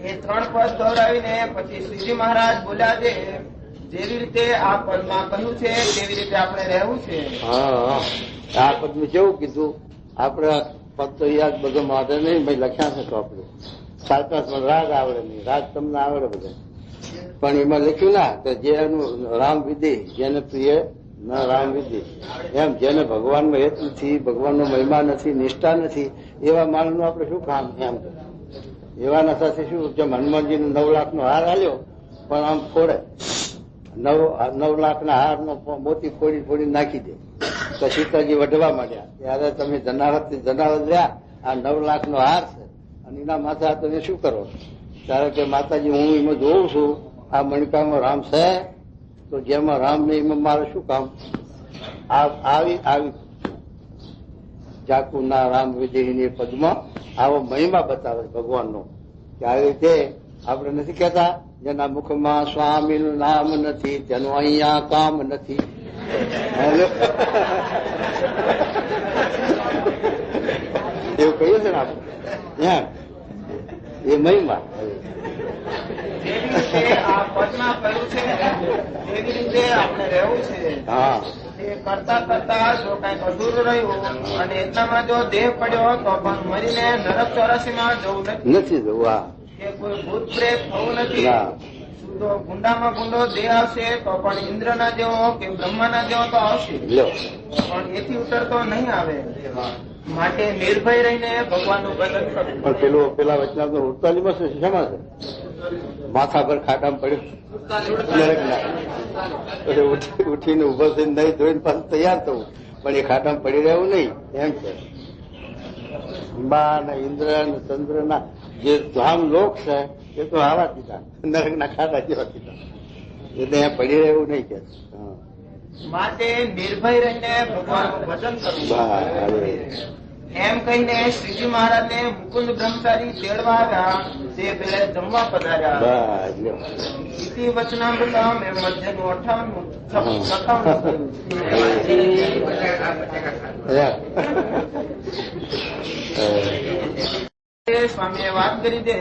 એ 3 પદ ગવરાવીને પછી શ્રીજી મહારાજ બોલ્યા છે જેવી રીતે આ પદમાં કહ્યું છે તેવી રીતે આપણે રહેવું છે. આ પદમાં કેવું કીધું આપણે? પદ તો યાદ બધો માટે નહીં, ભાઈ લખ્યા છે તો આપણે 7-8 રાગ આવડે નહીં. રાગ તમને આવડે બધા, પણ એમાં લખ્યું ના કે જેનું રામ વિધિ, જેને પ્રિય ન રામ વિધિ. એમ જેને ભગવાનમાં હેત નથી, ભગવાનનો મહિમા નથી, નિષ્ઠા નથી, એવા માણસનું આપણે શું કામ? એમ એવાના સાથે શું? જેમ હનુમાનજીને 9 લાખનો હાર આલ્યો પણ આમ ફોડે, 9 લાખના હારનો મોતી ફોડી નાખી દે. તો સીતાજી વઢવા માંડ્યા ત્યારે તમે જનાવર રહ્યા, આ 9 લાખનો હાર છે અને એના માથે આ તમે શું કરો? ત્યારે કે માતાજી હું એમાં જોઉં છું આ મણકામાં રામ છે, તો જેમાં રામ ને એમાં મારે શું કામ? આવી જાકુના રામ વિજયની પદમાં આવો મહિમા બતાવે ભગવાનનો કે આવી રીતે આપણે નથી કહેતા જેના મુખમાં સ્વામીનું નામ નથી તેનું અહીંયા કામ નથી. એવું કહ્યું છે ને આપણે, એ મહિમા. જેવી રીતે આ પદમાં કહ્યું છે એવી રીતે આપણે રહેવું છે. હા, એ કરતા કરતા જો કઈક અધૂરું રહ્યું અને એટલામાં જો દેહ પડ્યો તો પણ મરીને નરક 84 જવું નથી જવું. હા, કે કોઈ ભૂત પ્રેત થવું નથી. ના, તો ગુંડામાં ગુંડો દેહ આવશે તો પણ ઇન્દ્રના જેવો કે બ્રહ્માના જેવો તો આવશે, લ્યો. પણ એથી ઉતરતો નહીં આવે. માટે નિર્ભય રહીને ભગવાનનું ભજન કરવું. પણ પેલા વચનામૃત 48 છે, શેમાં છે? માથા પર ખાટામાં પડ્યું ઉઠીને ઉભો થઈને નહીં ધોઈને પાછું તૈયાર થવું, પણ એ ખાટામાં પડી રહેવું નહીં એમ છે. અંબા ને ઇન્દ્ર ને ચંદ્ર ના જે ધામ લોક છે એ તો આવા કીધા, નરક ના ખાટા જેવા કીધા, એટલે અહીંયા પડી રહેવું નહીં કે. માટે નિર્ભય રહીને ભગવાનનું ભજન કરવું. એમ કહીને શ્રીજી મહારાજને મુકુંદ બ્રહ્મચારી તેડવા આવ્યા. તે પેલા જમવા પધાર્યા. ઇતિ વચનામૃતમ એ મધ્યનું 58. સ્વામીએ વાત કરી દે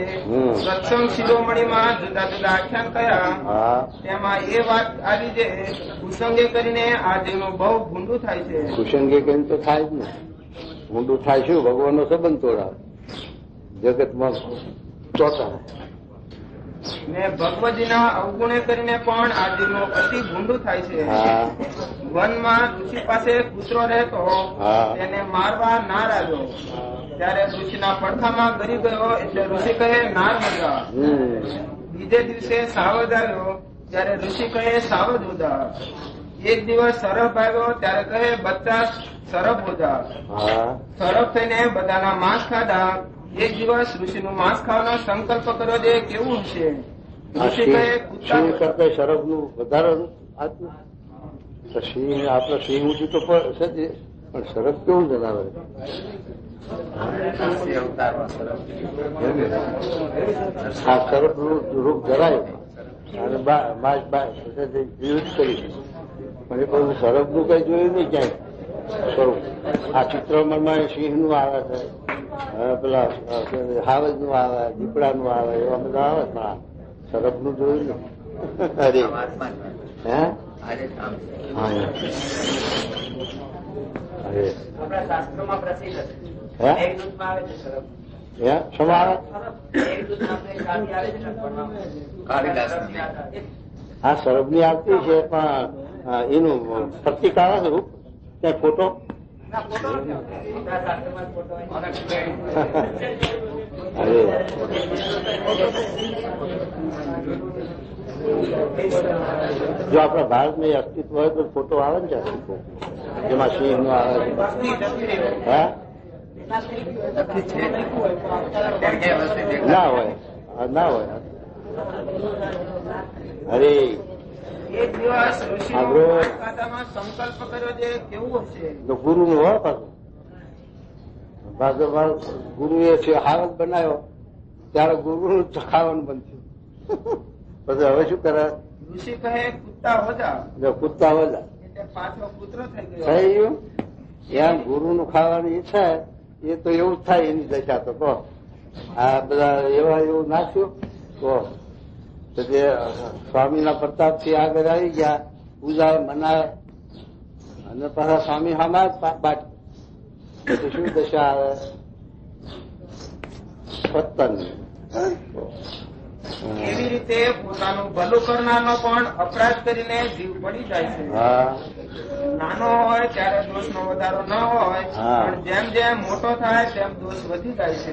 સત્સંગ શિરોમણીમાં જુદા જુદા આખ્યાન કયા, તેમાં એ વાત આવી છે કુસંગે કરીને આ જેનું બહુ ભૂંડું થાય છે. કુસંગે કરીને તો થાય જ ને, ભૂંડું થાય શું? ભગવાનનો સંબંધ તોડાવે, જગતમાં ચોથા ને ભગવદજીના અવગુણે કરીને પણ આ જેનું અતિ ભૂંડું થાય છે. વનમાં ઋષિ પાસે કૂતરો રહેતો, તેને મારવા નાર આવ્યો. ત્યારે ઋષિના પડખામાં ગરી ગયો એટલે ઋષિ કહે નાર મજા. બીજે દિવસે સાવજ આવ્યો ત્યારે ઋષિ કહે સાવજ ઉદા. એક દિવસ સરફ આવ્યો ત્યારે કહે બચ્ચા સરફ ઉદા. સરફ થઈને બધાના માંસ ખાધા. એક દિવસ ઋષિનું માંસ ખાવાનો સંકલ્પ કર્યો છે, કેવું હશે? ઋષિ કહે સિંહ કરતા શરફ નું વધારે સિંહ, આપડે સિંહ ઊંચું તો છે જ, પણ શરફ કેવું જનાવર? આ શરફ નું રૂપ ધરાય અને વિરુદ્ધ કરી, પણ એ બધું શરફ નું કઈ જોયું નહીં ક્યાંય સ્વરૂપ. આ ચિત્રમણમાં સિંહ નું આવે છે, પેલા હાવજ નું આવે, દીપડા નું આવે, એવા બધા આવે, પણ શરફ નું જોયું ને. અરે હે શાસ્ત્રોમાં પ્રસિદ્ધ હા શરબ ની આવતી છે, પણ એનું પ્રતિક આવે છે રૂપ, ત્યાં ફોટો જો આપણા ભારતમાં અસ્તિત્વ હોય તો ફોટો આવે ને ત્યાં, જેમાં સિંહ નું આવે છે. ના હોય, ના હોય. અરે એક દિવસ સંકલ્પ કર્યો છે, કેવું હશે? ગુરુ નું હોય પાછું ગુરુ એ છે હાવત બનાવ્યો ત્યારે ગુરુ નું ખાવાનું બંધ થયું. પછી હવે શું કરે? ઋષિ કહે કુત્તા હોજા. કુત્તા હોજા પાછો પુત્ર થઈ ગયું. એમ ગુરુ નું ખાવાની ઈચ્છા એ તો એવું જ થાય એની દશા. તો આ બધા એવા એવું નાખ્યું તો જે સ્વામીના પ્રતાપ થી આગળ આવી ગયા, પૂજાય મનાય અને પાછા સ્વામી સામા બાટ, પછી શું દશા આવે? પતન. એવી રીતે પોતાનું ભલું કરનારનો પણ અપરાધ કરીને જીવ પડી જાય છે. નાનો હોય ત્યારે દોષ નો વધારો ન હોય, પણ જેમ જેમ મોટો થાય તેમ દોષ વધી જાય છે.